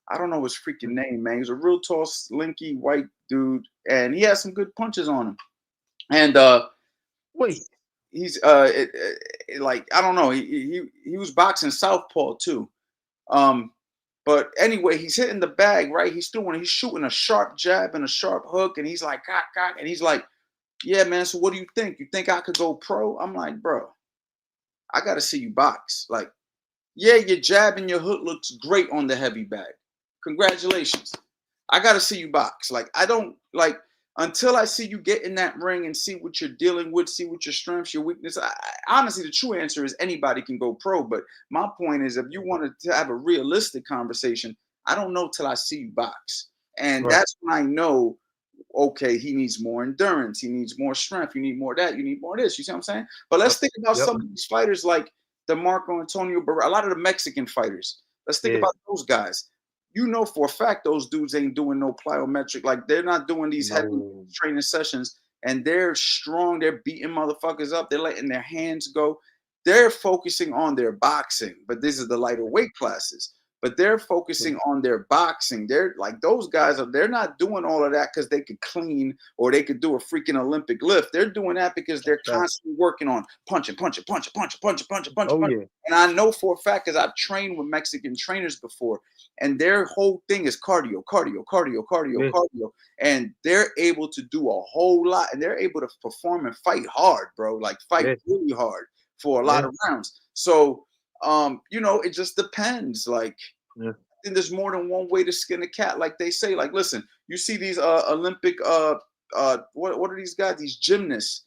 I don't know his freaking name, man. He's a real tall, slinky white dude, and he has some good punches on him. And Wait, he's like I don't know. He was boxing southpaw too. Um, but anyway, he's hitting the bag right. He's shooting a sharp jab and a sharp hook, and he's like cock, and he's like, yeah, man. So what do you think? You think I could go pro? I'm like, bro, I got to see you box. Like, yeah, your jab and your hook looks great on the heavy bag. Congratulations. I got to see you box. Like, I don't like until I see you get in that ring and see what you're dealing with, see what your strengths, your weakness. Honestly, the true answer is anybody can go pro. But my point is, if you wanted to have a realistic conversation, I don't know till I see you box. And right, that's when I know, okay, he needs more endurance. He needs more strength. You need more of that. You need more of this. You see what I'm saying? But let's yep, think about yep, some of these fighters like the Marco Antonio Barrera, a lot of the Mexican fighters. Let's think yeah, about those guys. You know for a fact those dudes ain't doing no plyometric. Like they're not doing these heavy no, training sessions, and they're strong. They're beating motherfuckers up. They're letting their hands go. They're focusing on their boxing, but this is the lighter weight classes. But they're focusing on their boxing. They're like those guys they're not doing all of that because they could clean or they could do a freaking Olympic lift. They're doing that because they're that, constantly working on punching. oh yeah, And I know for a fact because I've trained with Mexican trainers before, and their whole thing is cardio. yeah, And they're able to do a whole lot, and they're able to perform and fight hard, bro. Like fight yeah, really hard for a lot yeah, of rounds. So it just depends. Like yeah, I think there's more than one way to skin a cat, like they say. Like, listen, you see these Olympic what are these guys? These gymnasts.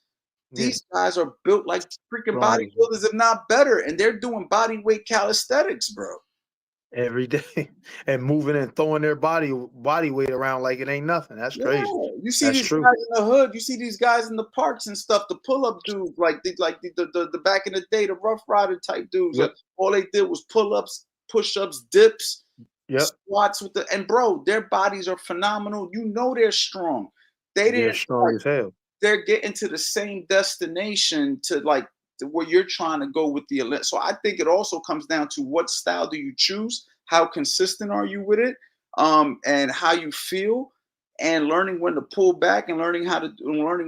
yeah. These guys are built like freaking Strong bodybuilders, if not better, and they're doing body weight calisthenics, bro. every day and moving and throwing their body weight around like it ain't nothing. That's Yeah, crazy. you see That's these true. guys in the hood. You see these guys in the parks and stuff. The pull-up dudes, like the back in the day, the Rough Rider type dudes. Yep, All they did was pull-ups, push-ups, dips, yep. squats and bro, their bodies are phenomenal. You know they're strong. They They're didn't strong like as hell. they're getting to the same destination to like where you're trying to go with the elite. So I think it also comes down to what style do you choose, how consistent are you with it, and how you feel, and learning when to pull back and learning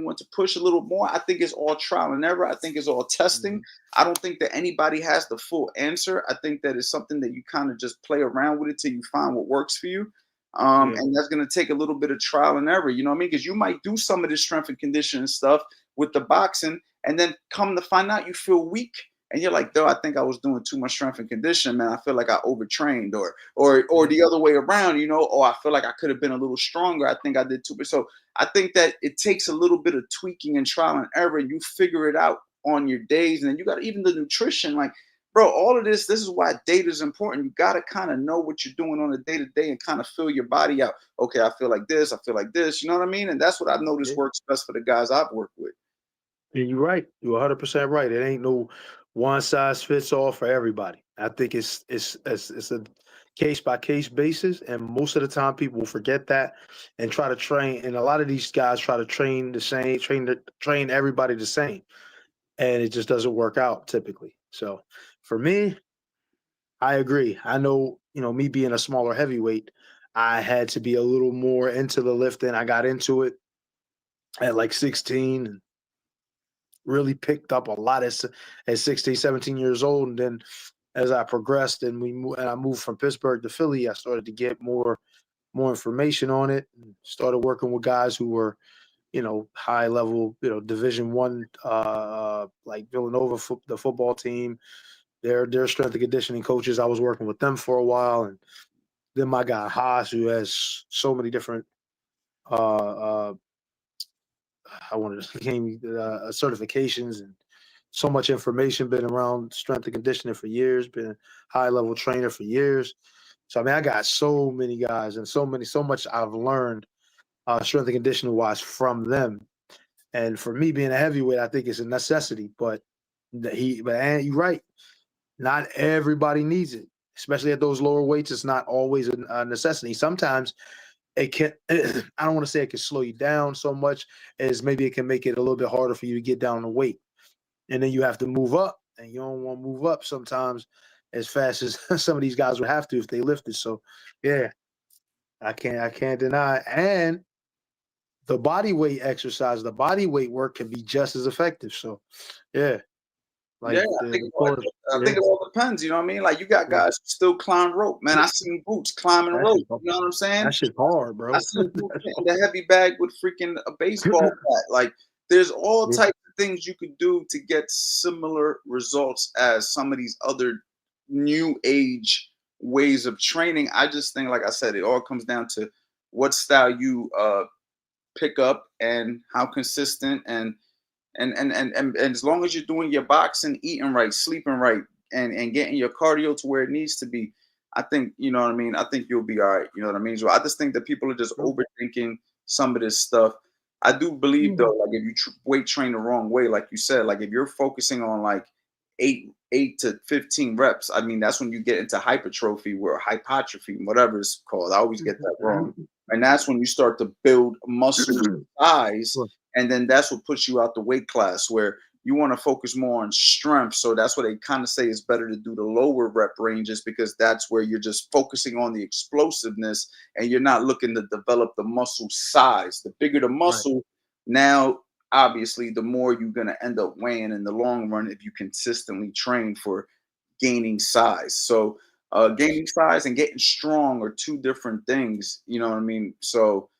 when to push a little more. I think it's all trial and error. I think it's all testing. Mhm. I don't think that anybody has the full answer. I think that it's something that you kind of just play around with it till you find what works for you. Yeah, And that's going to take a little bit of trial and error, you know what I mean? Because you might do some of this strength and conditioning stuff with the boxing, and then come to find out you feel weak, and you're like, though, I think I was doing too much strength and conditioning, man. I feel like I overtrained, or the other way around, you know. Oh, I feel like I could have been a little stronger. I think I did too much. So I think that it takes a little bit of tweaking and trial and error, and you figure it out on your days. And then you got even the nutrition, like, bro, all of this is why data is important. You got to kind of know what you're doing on a day to day and kind of fill your body out. Okay, I feel like this. I feel like this. You know what I mean? And that's what I've noticed works best for the guys I've worked with. And you're right. You're 100% right. It ain't no one size fits all for everybody. I think it's a case by case basis, and most of the time people will forget that and try to train. And a lot of these guys try to train the same, train everybody the same, and it just doesn't work out typically. So for me, I agree. I know, me being a smaller heavyweight, I had to be a little more into the lifting. I got into it at like 16 and really picked up a lot at 16, 17 years old. And then as I progressed and I moved from Pittsburgh to Philly, I started to get more information on it and started working with guys who were, high level, Division I, like Villanova, the football team. Their strength and conditioning coaches. I was working with them for a while, and then my guy Haas, who has so many different I wanted to gain certifications and so much information. Been around strength and conditioning for years. Been a high level trainer for years. So I mean, I got so many guys and so much I've learned strength and conditioning wise from them. And for me being a heavyweight, I think it's a necessity. But you're right. Not everybody needs it, especially at those lower weights. It's not always a necessity. Sometimes it can. I don't want to say it can slow you down so much as maybe it can make it a little bit harder for you to get down the weight, and then you have to move up, and you don't want to move up sometimes as fast as some of these guys would have to if they lifted. So, yeah, I can't deny. And the body weight exercise, the body weight work can be just as effective. So, yeah. Like Yeah, I think it all depends. You know what I mean? Like you got guys who still climb rope, man. I seen Boots climbing rope. You know what I'm saying? That shit's hard, bro. I seen Boots hitting the heavy bag with freaking a baseball bat. Like there's all types of things you could do to get similar results as some of these other new age ways of training. I just think, like I said, it all comes down to what style you pick up and how consistent and as long as you're doing your boxing, eating right, sleeping right, and getting your cardio to where it needs to be, I think, you know what I mean? I think you'll be all right. You know what I mean? So I just think that people are just overthinking some of this stuff. I do believe though, like if you weight train the wrong way, like you said, like if you're focusing on like eight to 15 reps, I mean, that's when you get into hypertrophy or hypertrophy, whatever it's called. I always get that wrong. And that's when you start to build muscle size. And then that's what puts you out the weight class where you want to focus more on strength. So that's what they kind of say is better to do the lower rep ranges because that's where you're just focusing on the explosiveness and you're not looking to develop the muscle size. The bigger the muscle, now, obviously, the more you're going to end up weighing in the long run if you consistently train for gaining size. So gaining size and getting strong are two different things. You know what I mean? So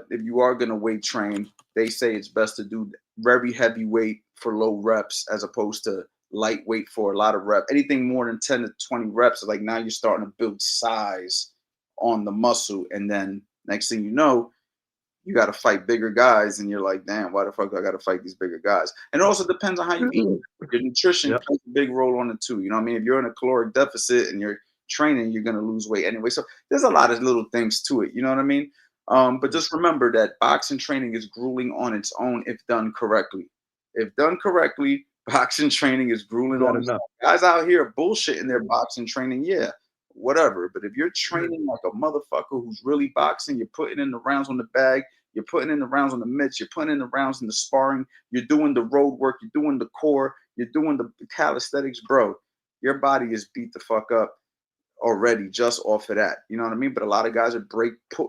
if you are going to weight train, they say it's best to do very heavy weight for low reps as opposed to lightweight for a lot of reps. Anything more than 10 to 20 reps, like now you're starting to build size on the muscle. And then next thing you know, you got to fight bigger guys. And you're like, damn, why the fuck do I got to fight these bigger guys? And it also depends on how you eat. Your nutrition plays a big role on it too. You know what I mean? If you're in a caloric deficit and you're training, you're going to lose weight anyway. So there's a lot of little things to it. You know what I mean? But just remember that boxing training is grueling on its own if done correctly. If done correctly, boxing training is grueling on its own. Guys out here bullshitting their boxing training, yeah, whatever. But if you're training like a motherfucker who's really boxing, you're putting in the rounds on the bag, you're putting in the rounds on the mitts, you're putting in the rounds in the sparring, you're doing the road work, you're doing the core, you're doing the calisthenics, bro, your body is beat the fuck up already just off of that. You know what I mean? But a lot of guys are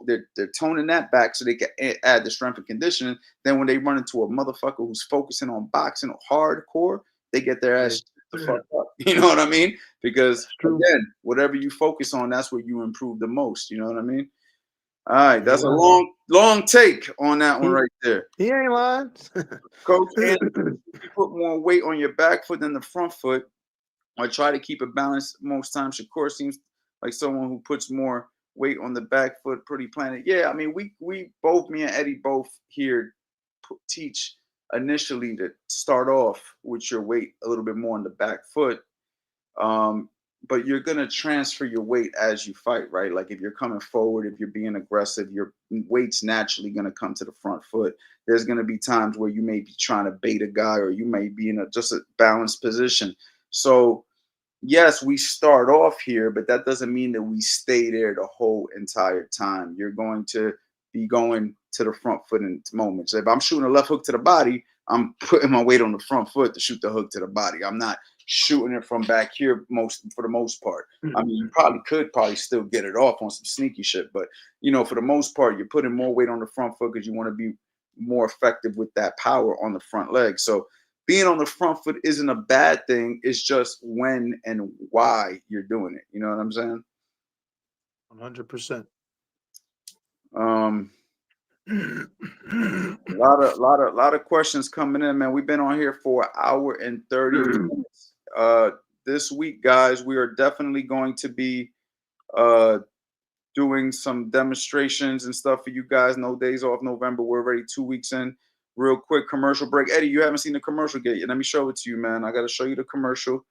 they're toning that back so they can add the strength and conditioning. Then when they run into a motherfucker who's focusing on boxing hardcore, they get their ass the fuck up. You know what I mean? Because again, whatever you focus on, that's where you improve the most. You know what I mean? All right, that's a long take on that one right there. He ain't lying. Coach, and if you put more weight on your back foot than the front foot, or try to keep it balanced most times. Shakur seems like someone who puts more weight on the back foot, pretty planet. Yeah, I mean, we both, me and Eddie, both here teach initially to start off with your weight a little bit more on the back foot. But you're going to transfer your weight as you fight, right? Like if you're coming forward, if you're being aggressive, your weight's naturally going to come to the front foot. There's going to be times where you may be trying to bait a guy, or you may be in just a balanced position. So yes, we start off here, but that doesn't mean that we stay there the whole entire time. You're going to be going to the front foot in moments. If I'm shooting a left hook to the body, I'm putting my weight on the front foot to shoot the hook to the body. I'm not shooting it from back here for the most part. I mean, you could still get it off on some sneaky shit, but for the most part, you're putting more weight on the front foot because you want to be more effective with that power on the front leg. So being on the front foot isn't a bad thing. It's just when and why you're doing it. You know what I'm saying? 100%. A lot of questions coming in, man. We've been on here for an hour and 30 minutes. This week, guys, we are definitely going to be doing some demonstrations and stuff for you guys. No days off November. We're already 2 weeks in. Real quick commercial break. Eddie, you haven't seen the commercial yet. Let me show it to you, man. I got to show you the commercial.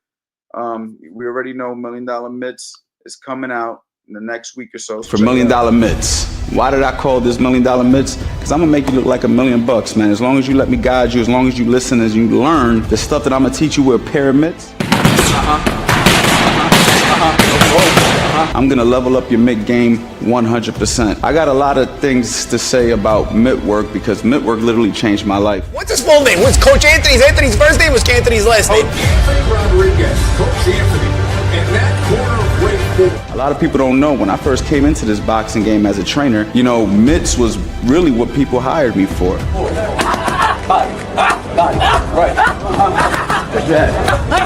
We already know $1 Million Mitts is coming out in the next week or so. For $1 Million Mitts. Why did I call this $1 Million Mitts? Because I'm going to make you look like $1 million bucks, man. As long as you let me guide you, as long as you listen, as you learn the stuff that I'm going to teach you with a pair of mitts. I'm going to level up your mitt game 100%. I got a lot of things to say about mitt work because mitt work literally changed my life. What's his full name? What's Coach Anthony's? Anthony's first name was Anthony's last name. Anthony Rodriguez, Coach Anthony, and that corner of weight 4. A lot of people don't know when I first came into this boxing game as a trainer, mitts was really what people hired me for.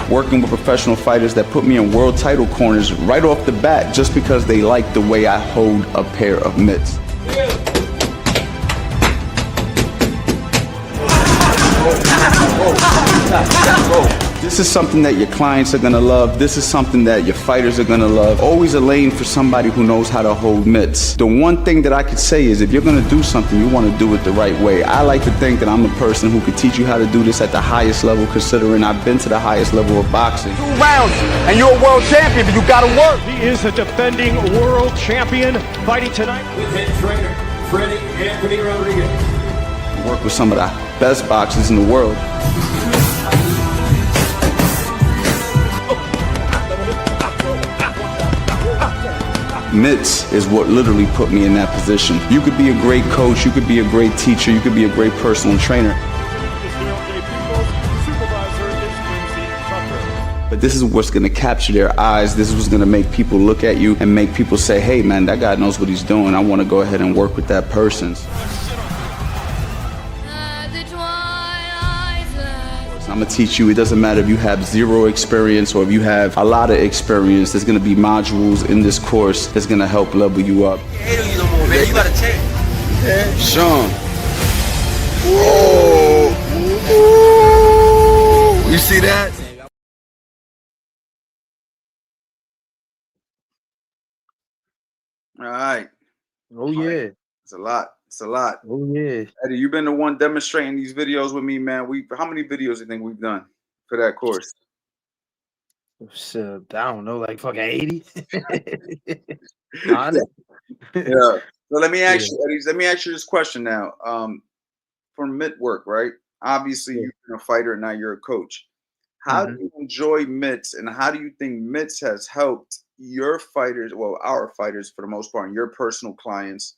Working with professional fighters that put me in world title corners right off the bat just because they like the way I hold a pair of mitts. This is something that your clients are going to love. This is something that your fighters are going to love. Always a lane for somebody who knows how to hold mitts. The one thing that I could say is if you're going to do something, you want to do it the right way. I like to think that I'm the person who could teach you how to do this at the highest level, considering I've been to the highest level of boxing. 2 rounds, and you're a world champion, but you got to work. He is the defending world champion, fighting tonight With head trainer, Freddie Anthony Rodriguez. I work with some of the best boxers in the world. Mitts is what literally put me in that position. You could be a great coach, you could be a great teacher, you could be a great personal trainer. But this is what's going to capture their eyes. This is what's going to make people look at you and make people say, hey man, that guy knows what he's doing. I want to go ahead and work with that person. I'm going to teach you, it doesn't matter if you have 0 experience or if you have a lot of experience, there's going to be modules in this course that's going to help level you up. Man, you got to change. Sean. Whoa. You see that? All right. Oh, yeah. It's a lot. It's a lot. Oh, yeah. Eddie, you've been the one demonstrating these videos with me, man. How many videos do you think we've done for that course? So, I don't know, like fucking 80. Honest. Yeah. So let me ask you, Eddie, let me ask you this question now. For mitt work, right? Obviously, you're a fighter and now you're a coach. How do you enjoy mitts, and how do you think mitts has helped your fighters, well, our fighters for the most part, and your personal clients?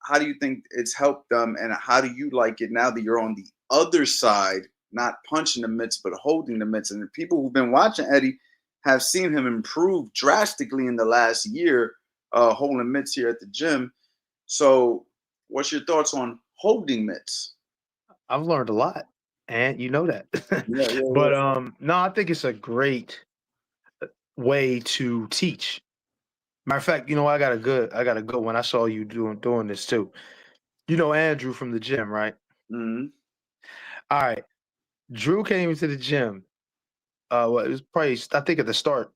How do you think it's helped them, and how do you like it now that you're on the other side, not punching the mitts, but holding the mitts? And the people who've been watching Eddie have seen him improve drastically in the last year, holding mitts here at the gym. So what's your thoughts on holding mitts? I've learned a lot, and you know that. But no, I think it's a great way to teach Matter of fact, I got a good one. I saw you doing this too. You know Andrew from the gym, right? Hmm. All right. Drew came into the gym. Well, it was probably I think at the start,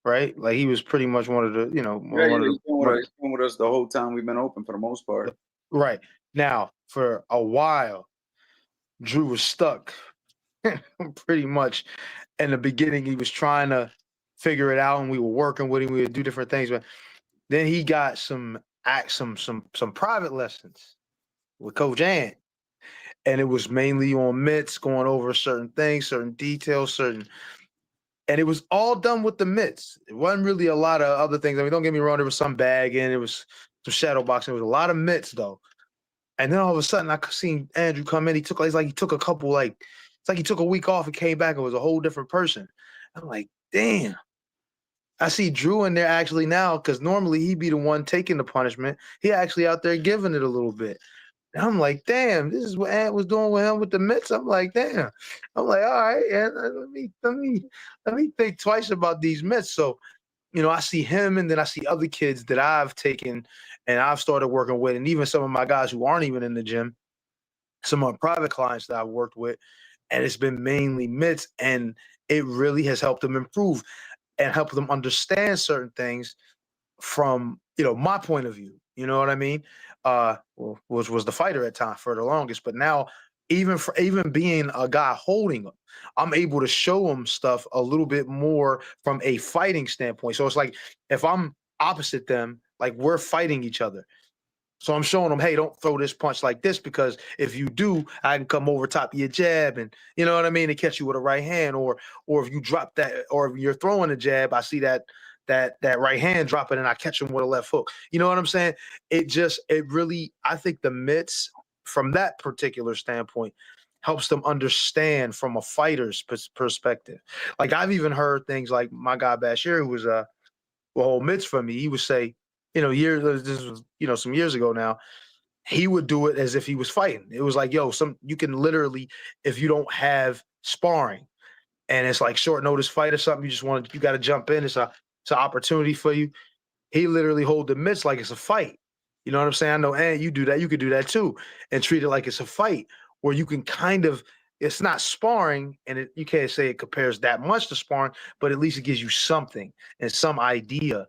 right? Like he was pretty much one of the, Yeah, one yeah, of he's the been with one us. of He's been with us the whole time we've been open for the most part. right. Now, for a while, Drew was stuck pretty much. In the beginning, he was trying to figure it out and we were working with him. We would do different things, but then he got some private lessons with Coach Ant. And it was mainly on mitts, going over certain things, certain details, and it was all done with the mitts. It wasn't really a lot of other things. I mean, don't get me wrong, there was some bagging, it was some shadow boxing, it was a lot of mitts though. And then all of a sudden I seen Andrew come in. He took a couple, it's like he took a week off and came back and was a whole different person. I'm like, damn. I see Drew in there actually now, because normally he'd be the one taking the punishment. He actually out there giving it a little bit. And I'm like, damn, this is what Ant was doing with him with the mitts. I'm like, damn. I'm like, all right, Ant, let me think twice about these mitts. So, I see him, and then I see other kids that I've taken and I've started working with, and even some of my guys who aren't even in the gym, some of my private clients that I've worked with, and it's been mainly mitts, and it really has helped them improve and help them understand certain things from my point of view. You know what I mean? Well, was the fighter at time for the longest, but now even being a guy holding them, I'm able to show them stuff a little bit more from a fighting standpoint. So it's like if I'm opposite them, like we're fighting each other. So I'm showing them, hey, don't throw this punch like this, because if you do, I can come over top of your jab, and you know what I mean, and catch you with a right hand, or if you drop that, or if you're throwing a jab, I see that right hand dropping, and I catch him with a left hook. You know what I'm saying? It really, I think the mitts from that particular standpoint helps them understand from a fighter's perspective. Like I've even heard things like my guy Bashir, who was whole mitts for me, he would say, this was, some years ago now, he would do it as if he was fighting. It was like, yo, you can literally, if you don't have sparring and it's like short notice fight or something, you got to jump in. It's an opportunity for you. He literally hold the mitts like it's a fight. You know what I'm saying? I know, and you do that. You could do that too, and treat it like it's a fight, where you can kind of. It's not sparring, and you can't say it compares that much to sparring, but at least it gives you something and some idea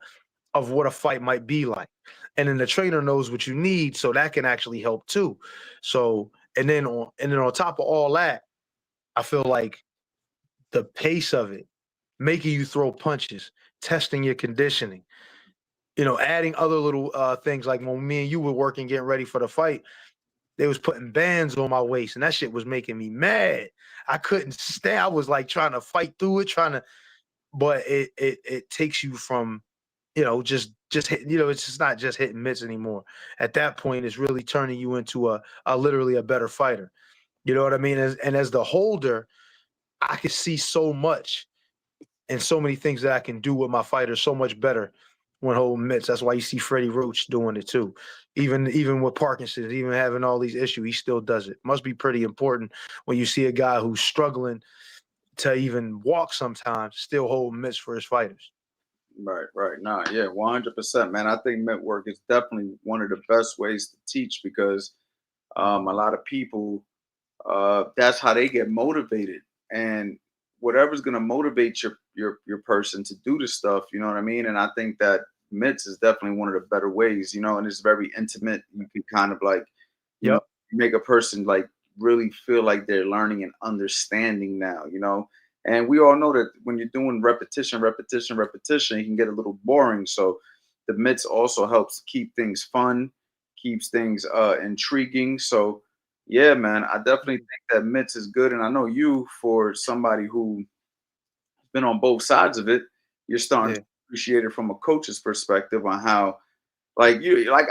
of what a fight might be like. And then the trainer knows what you need, so that can actually help too. So, and then on top of all that, I feel like the pace of it, making you throw punches, testing your conditioning, adding other little things, like when me and you were working, getting ready for the fight, they was putting bands on my waist, and that shit was making me mad. I couldn't stand. I was like trying to fight through it, but it takes you from, just hitting, it's just not just hitting mitts anymore. At that point, it's really turning you into a literally a better fighter. You know what I mean? As the holder, I can see so much and so many things that I can do with my fighters so much better when holding mitts. That's why you see Freddie Roach doing it too. Even with Parkinson's, even having all these issues, he still does it. Must be pretty important when you see a guy who's struggling to even walk sometimes, still holding mitts for his fighters. Right, right. Nah, yeah, 100%, man. I think mitt work is definitely one of the best ways to teach because a lot of people, that's how they get motivated. And whatever's gonna motivate your person to do the stuff, you know what I mean? And I think that mitts is definitely one of the better ways, and it's very intimate. You can kind of like, you know, Yep. make a person like really feel like they're learning and understanding now. And we all know that when you're doing repetition, repetition, repetition, it can get a little boring. So the mitts also helps keep things fun, keeps things intriguing. So yeah, man, I definitely think that mitts is good. And I know you, for somebody who's been on both sides of it, you're starting Yeah. to appreciate it from a coach's perspective on how, like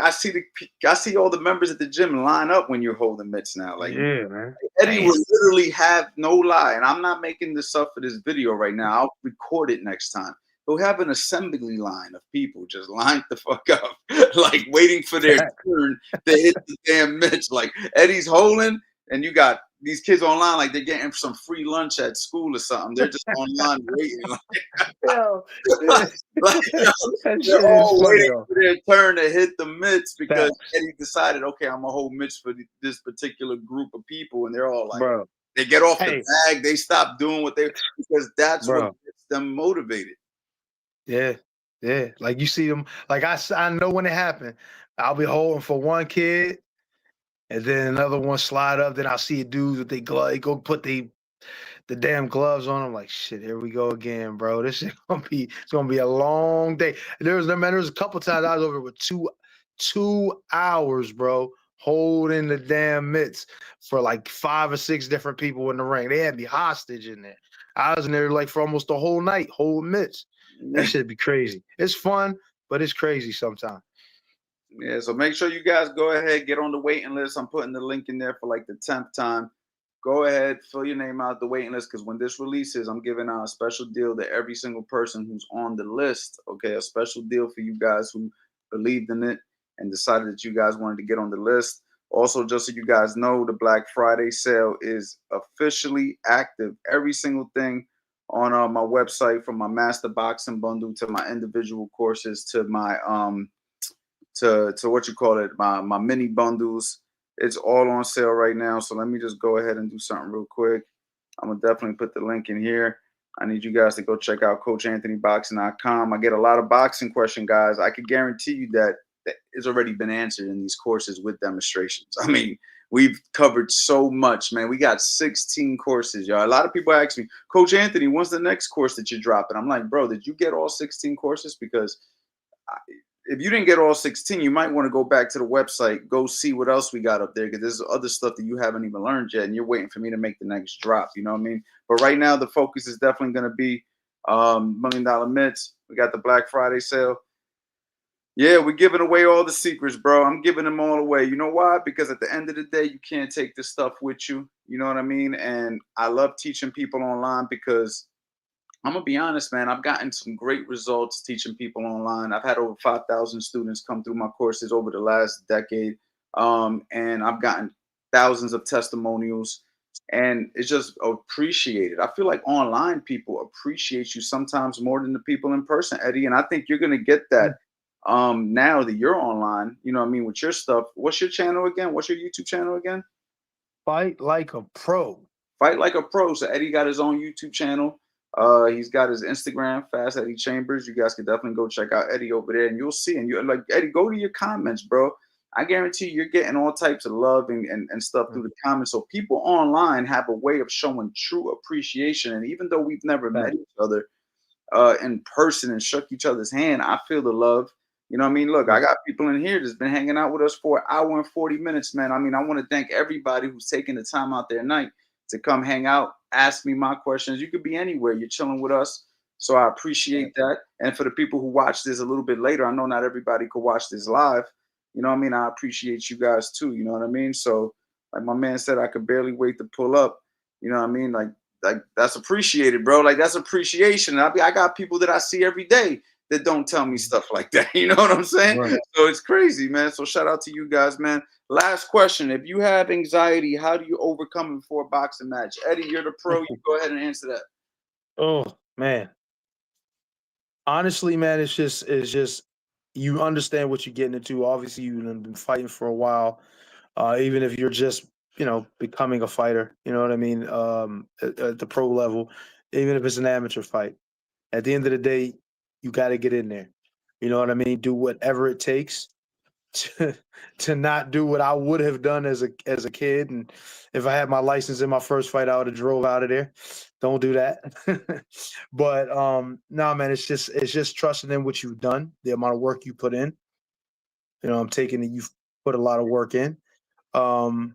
I see all the members at the gym line up when you're holding mitts now. Like Yeah, man. Eddie Damn. will literally have, no lie, and I'm not making this up for this video right now. I'll record it next time. He'll have an assembly line of people just lined the fuck up, like waiting for their turn to hit the damn mitts. Like Eddie's holding, and you got these kids online like they're getting some free lunch at school or something. They're just online waiting. Yo, Like, yo, that they're shit is all funny waiting though. for their turn to hit the mitts because Facts, Eddie decided, okay, I'm gonna hold mitts for this particular group of people, and they're all like, bro. they get off the Hey, bag, they stop doing what they because that's what bro. gets them motivated. Yeah, yeah. Like you see them. Like I know when it happened. I'll be holding for one kid, and then another one slide up. Then I'll see a dude with they glove. They go put the damn gloves on. I'm like, shit, here we go again, bro. This is gonna be a long day. There was a couple times I was over with 2 hours, bro, holding the damn mitts for like 5 or 6 different people in the ring. They had me hostage in there. I was in there like for almost the whole night holding mitts. That should be crazy. It's fun, but it's crazy sometimes. Yeah, so make sure you guys go ahead, get on the waiting list. I'm putting the link in there for like the 10th time. Go ahead, fill your name out the waiting list because when this releases, I'm giving out a special deal to every single person who's on the list. Okay, a special deal for you guys who believed in it and decided that you guys wanted to get on the list. Also, just so you guys know, the Black Friday sale is officially active. Every single thing on my website, from my master boxing bundle to my individual courses to my to what you call it, my mini bundles. It's all on sale right now. So let me just go ahead and do something real quick. I'm gonna definitely put the link in here. I need you guys to go check out CoachAnthonyBoxing.com. I get a lot of boxing question, guys. I can guarantee you that it's already been answered in these courses with demonstrations. I mean, we've covered so much, man. We got 16 courses, y'all. A lot of people ask me, Coach Anthony, when's the next course that you're dropping? I'm like, bro, did you get all 16 courses? Because if you didn't get all 16, you might want to go back to the website, go see what else we got up there, because there's other stuff that you haven't even learned yet, and you're waiting for me to make the next drop. You know what I mean? But right now, the focus is definitely going to be $1 million mitts. We got the Black Friday sale. Yeah, we're giving away all the secrets, bro. I'm giving them all away. You know why? Because at the end of the day, you can't take this stuff with you. You know what I mean? And I love teaching people online because I'm gonna be honest, man. I've gotten some great results teaching people online. I've had over 5,000 students come through my courses over the last decade, and I've gotten thousands of testimonials, and it's just appreciated. I feel like online people appreciate you sometimes more than the people in person, Eddie. And I think you're gonna get that now that you're online. You know what I mean with your stuff. What's your channel again? What's your YouTube channel again? Fight like a pro. Fight Like a Pro. So Eddie got his own YouTube channel. He's got his Instagram, Fast Eddie Chambers. You guys can definitely go check out Eddie over there, and you'll see. And you're like, Eddie, go to your comments, bro. I guarantee you're getting all types of love and stuff through the comments. So people online have a way of showing true appreciation. And even though we've never met each other in person and shook each other's hand, I feel the love. You know what I mean? Look, I got people in here that's been hanging out with us for an hour and 40 minutes, man. I mean, I want to thank everybody who's taking the time out their night to come hang out, ask me my questions. You could be anywhere. You're chilling with us. So I appreciate that. And for the people who watch this a little bit later, I know not everybody could watch this live. You know what I mean? I appreciate you guys too. You know what I mean? So like my man said, I could barely wait to pull up. You know what I mean? Like that's appreciated, bro. Like that's appreciation. I got people that I see every day that don't tell me stuff like that. You know what I'm saying? Right. So it's crazy, man. So shout out to you guys, man. Last question. If you have anxiety, how do you overcome it before a boxing match? Eddie, you're the pro. You go ahead and answer that. Oh man. Honestly, man, it's just you understand what you're getting into. Obviously, you've been fighting for a while. Even if you're just, becoming a fighter, you know what I mean? At the pro level, even if it's an amateur fight. At the end of the day, you got to get in there. You know what I mean? Do whatever it takes to to not do what I would have done as a kid. And if I had my license in my first fight, I would have drove out of there. Don't do that. But no, man, it's just trusting in what you've done, the amount of work you put in. I'm taking it you've put a lot of work in. Um,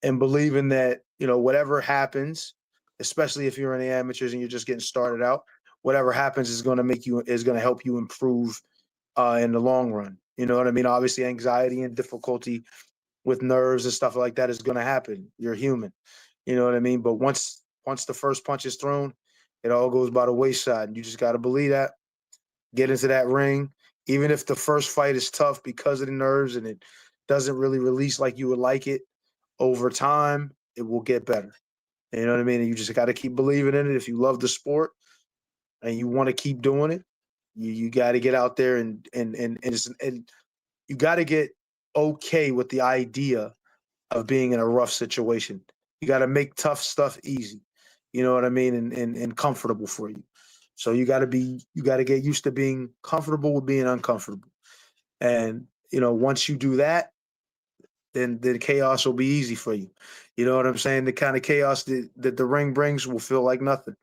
and believing that, whatever happens, especially if you're in the amateurs and you're just getting started out, whatever happens is going to help you improve in the long run. You know what I mean? Obviously, anxiety and difficulty with nerves and stuff like that is going to happen. You're human. You know what I mean? But once the first punch is thrown, it all goes by the wayside. And you just got to believe that. Get into that ring, even if the first fight is tough because of the nerves and it doesn't really release like you would like it over time. it will get better. You know what I mean? And you just got to keep believing in it. If you love the sport and you want to keep doing it, you got to get out there and you got to get okay with the idea of being in a rough situation. You got to make tough stuff easy. You know what I mean? And comfortable for you. So you got to get used to being comfortable with being uncomfortable. And, once you do that, then chaos will be easy for you. You know what I'm saying? The kind of chaos that the ring brings will feel like nothing.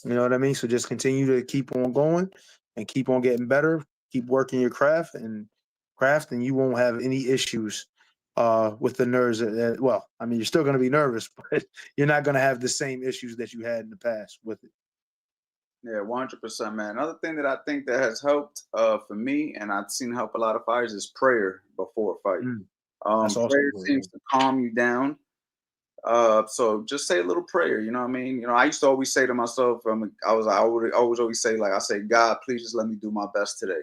You know what I mean? So just continue to keep on going and keep on getting better. Keep working your craft, and you won't have any issues with the nerves. Well, I mean, you're still going to be nervous, but you're not going to have the same issues that you had in the past with it. Yeah, 100%, man. Another thing that I think that has helped for me, and I've seen help a lot of fighters, is prayer before a fight. That's also Prayer good, seems to calm you down. So just say a little prayer. You know what I mean? I used to always say to myself, I would always say, like, I say, God, please just let me do my best today.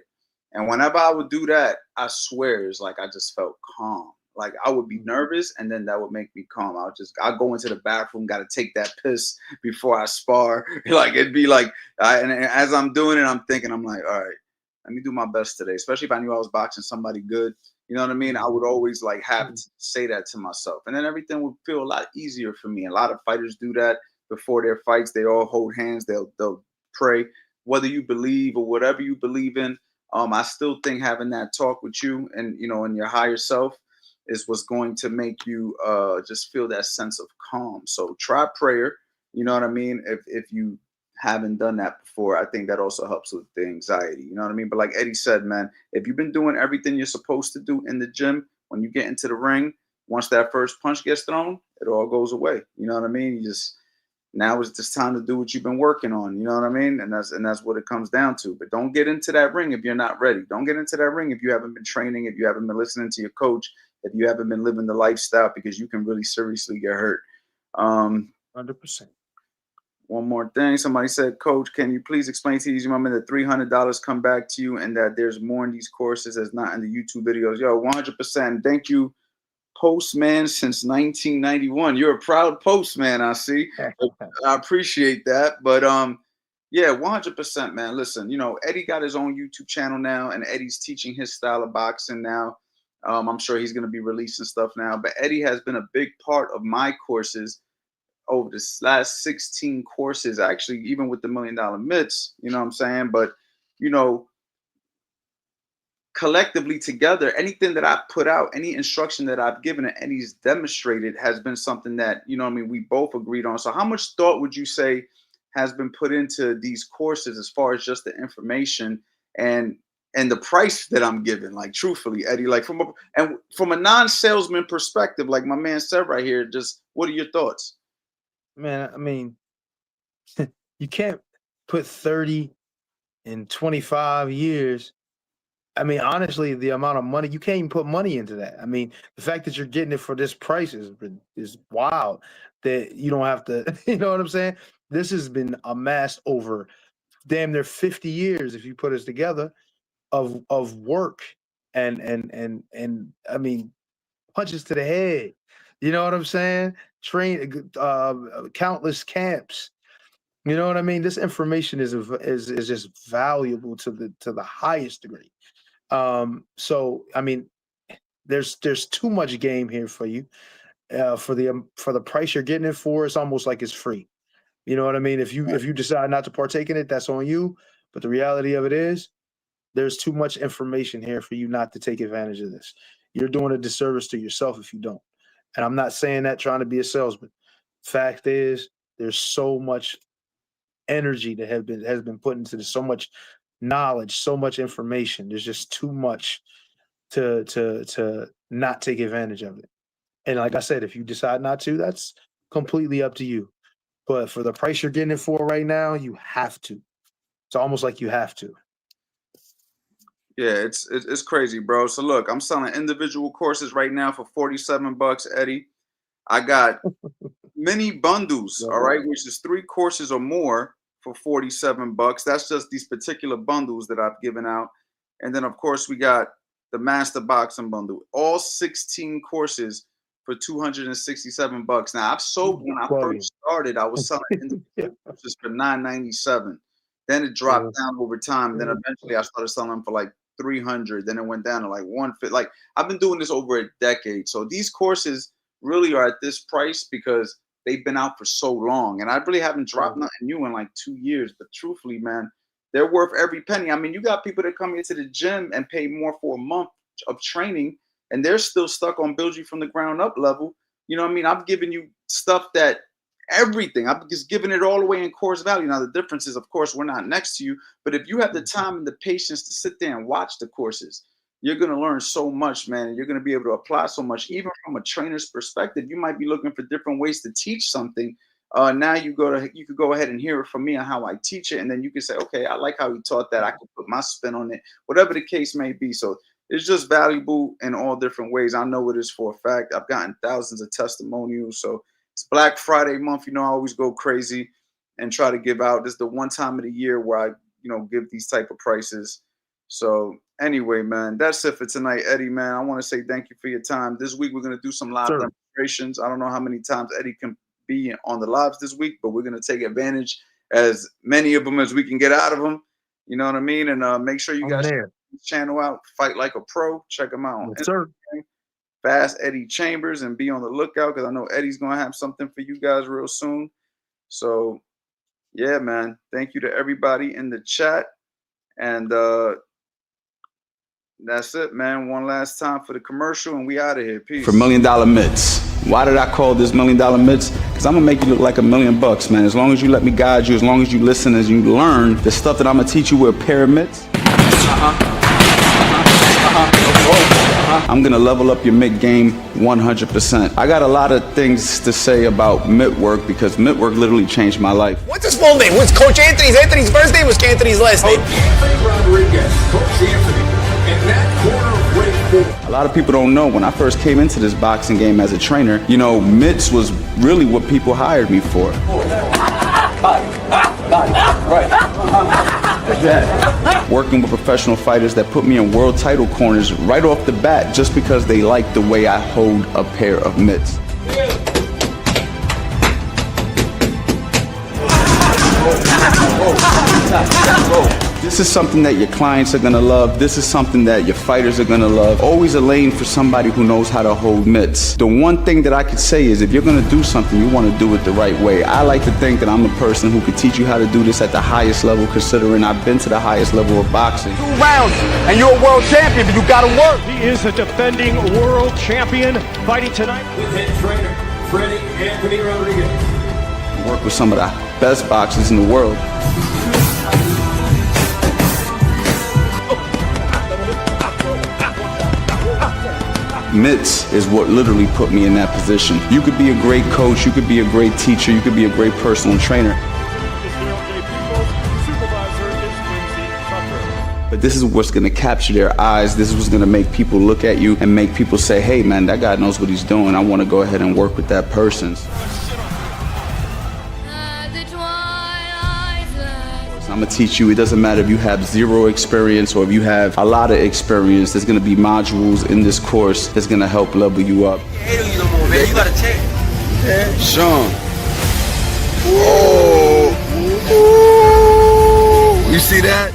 And whenever I would do that, I swear it's like I just felt calm. Like I would be nervous, and then that would make me calm. I go into the bathroom, got to take that piss before I spar. Like it'd be like, and as I'm doing it, I'm thinking, I'm like, all right, let me do my best today. Especially if I knew I was boxing somebody good. You know what I mean? I would always like have to say that to myself, and then everything would feel a lot easier for me. A lot of fighters do that before their fights. They all hold hands. They'll pray, whether you believe or whatever you believe in. I still think having that talk with you and in your higher self is what's going to make you just feel that sense of calm. So try prayer. You know what I mean? If you haven't done that before, I think that also helps with the anxiety. You know what I mean? But like Eddie said, man, if you've been doing everything you're supposed to do in the gym, when you get into the ring, once that first punch gets thrown, it all goes away. You know what I mean? Now it's just time to do what you've been working on. You know what I mean? And that's what it comes down to. But don't get into that ring if you're not ready. Don't get into that ring if you haven't been training, if you haven't been listening to your coach, if you haven't been living the lifestyle, because you can really seriously get hurt. 100%. One more thing. Somebody said, Coach, can you please explain to these women that $300 come back to you and that there's more in these courses that's not in the YouTube videos? Yo, 100%. Thank you, Postman, since 1991. You're a proud postman, I see. I appreciate that. But yeah, 100%, man. Listen, Eddie got his own YouTube channel now, and Eddie's teaching his style of boxing now. I'm sure he's going to be releasing stuff now. But Eddie has been a big part of my courses over this last 16 courses, actually, even with the $1 Million Mitts, you know what I'm saying? But, collectively together, anything that I've put out, any instruction that I've given and Eddie's demonstrated has been something that, we both agreed on. So how much thought would you say has been put into these courses as far as just the information and the price that I'm giving? Like, truthfully, Eddie, like from a non-salesman perspective, like my man said right here, just what are your thoughts? Man, I mean, you can't put 30 in 25 years. I mean, honestly, the amount of money, you can't even put money into that. I mean, the fact that you're getting it for this price is wild, that you don't have to, you know what I'm saying? This has been amassed over damn near 50 years, if you put us together, of work and I mean, punches to the head. You know what I'm saying? Countless camps. You know what I mean? This information is just valuable to the highest degree. So I mean, there's too much game here for you. For the price you're getting it for, it's almost like it's free. You know what I mean? If you decide not to partake in it, that's on you. But the reality of it is, there's too much information here for you not to take advantage of this. You're doing a disservice to yourself if you don't. And I'm not saying that trying to be a salesman. Fact is, there's so much energy that has been put into this, so much knowledge, so much information. There's just too much to not take advantage of it. And like I said, if you decide not to, that's completely up to you. But for the price you're getting it for right now, you have to. It's almost like you have to. Yeah, it's crazy, bro. So look, I'm selling individual courses right now for $47, Eddie. I got mini bundles, all right, which is 3 courses or more for $47. That's just these particular bundles that I've given out. And then of course we got the Master Boxing Bundle, all 16 courses for $267. Now I've sold when I first started, I was selling individual courses for $997. Then it dropped down over time. Then eventually I started selling them for like $300. Then it went down to like $150. Like I've been doing this over a decade. So these courses really are at this price because they've been out for so long. And I really haven't dropped nothing new in like 2 years. But truthfully, man, they're worth every penny. I mean, you got people that come into the gym and pay more for a month of training, and they're still stuck on build you from the ground up level. You know what I mean? I'm giving you stuff that everything. I'm just giving it all away in course value. Now, the difference is, of course, we're not next to you, but if you have the time and the patience to sit there and watch the courses, you're going to learn so much, man. And you're going to be able to apply so much. Even from a trainer's perspective, you might be looking for different ways to teach something. Now you could go ahead and hear it from me on how I teach it. And then you can say, okay, I like how he taught that. I can put my spin on it, whatever the case may be. So it's just valuable in all different ways. I know it is for a fact. I've gotten thousands of testimonials. So it's Black Friday month. You know, I always go crazy and try to give out. This is the one time of the year where I, you know, give these type of prices. So anyway, man, that's it for tonight, Eddie, man. I want to say thank you for your time. This week, we're going to do some live demonstrations. I don't know how many times Eddie can be on the lives this week, but we're going to take advantage as many of them as we can get out of them. You know what I mean? And make sure you guys check his channel out, Fight Like a Pro. Check him out on Instagram. Fast Eddie Chambers, and be on the lookout because I know Eddie's going to have something for you guys real soon. So, yeah, man. Thank you to everybody in the chat. And that's it, man. One last time for the commercial, and we out of here. Peace. For $1 million mitts. Why did I call this $1 million mitts? Because I'm gonna make you look like $1 million, man. As long as you let me guide you, as long as you listen, as you learn the stuff that I'm gonna teach you with a pair of mitts. I'm gonna level up your mitt game 100%. I got a lot of things to say about mitt work because mitt work literally changed my life. What's his full name? What's Coach Anthony's? Anthony's first name was Anthony's last name. Anthony Rodriguez, Coach Anthony, and that corner of weight 4. A lot of people don't know, when I first came into this boxing game as a trainer, you know, mitts was really what people hired me for. Working with professional fighters that put me in world title corners right off the bat just because they like the way I hold a pair of mitts. This is something that your clients are gonna love. This is something that your fighters are gonna love. Always a lane for somebody who knows how to hold mitts. The one thing that I could say is if you're gonna do something, you wanna do it the right way. I like to think that I'm a person who could teach you how to do this at the highest level, considering I've been to the highest level of boxing. 2 rounds, and you're a world champion, but you gotta work. He is a defending world champion fighting tonight. With head trainer, Freddie Anthony Rodriguez. I work with some of the best boxers in the world. Mitts is what literally put me in that position. You could be a great coach, you could be a great teacher, you could be a great personal trainer. But this is what's gonna capture their eyes. This is what's gonna make people look at you and make people say, hey man, that guy knows what he's doing. I wanna go ahead and work with that person. I'm gonna teach you, it doesn't matter if you have 0 experience or if you have a lot of experience, there's gonna be modules in this course that's gonna help level you up. You no more, man. You gotta check. Sean. Whoa. You see that?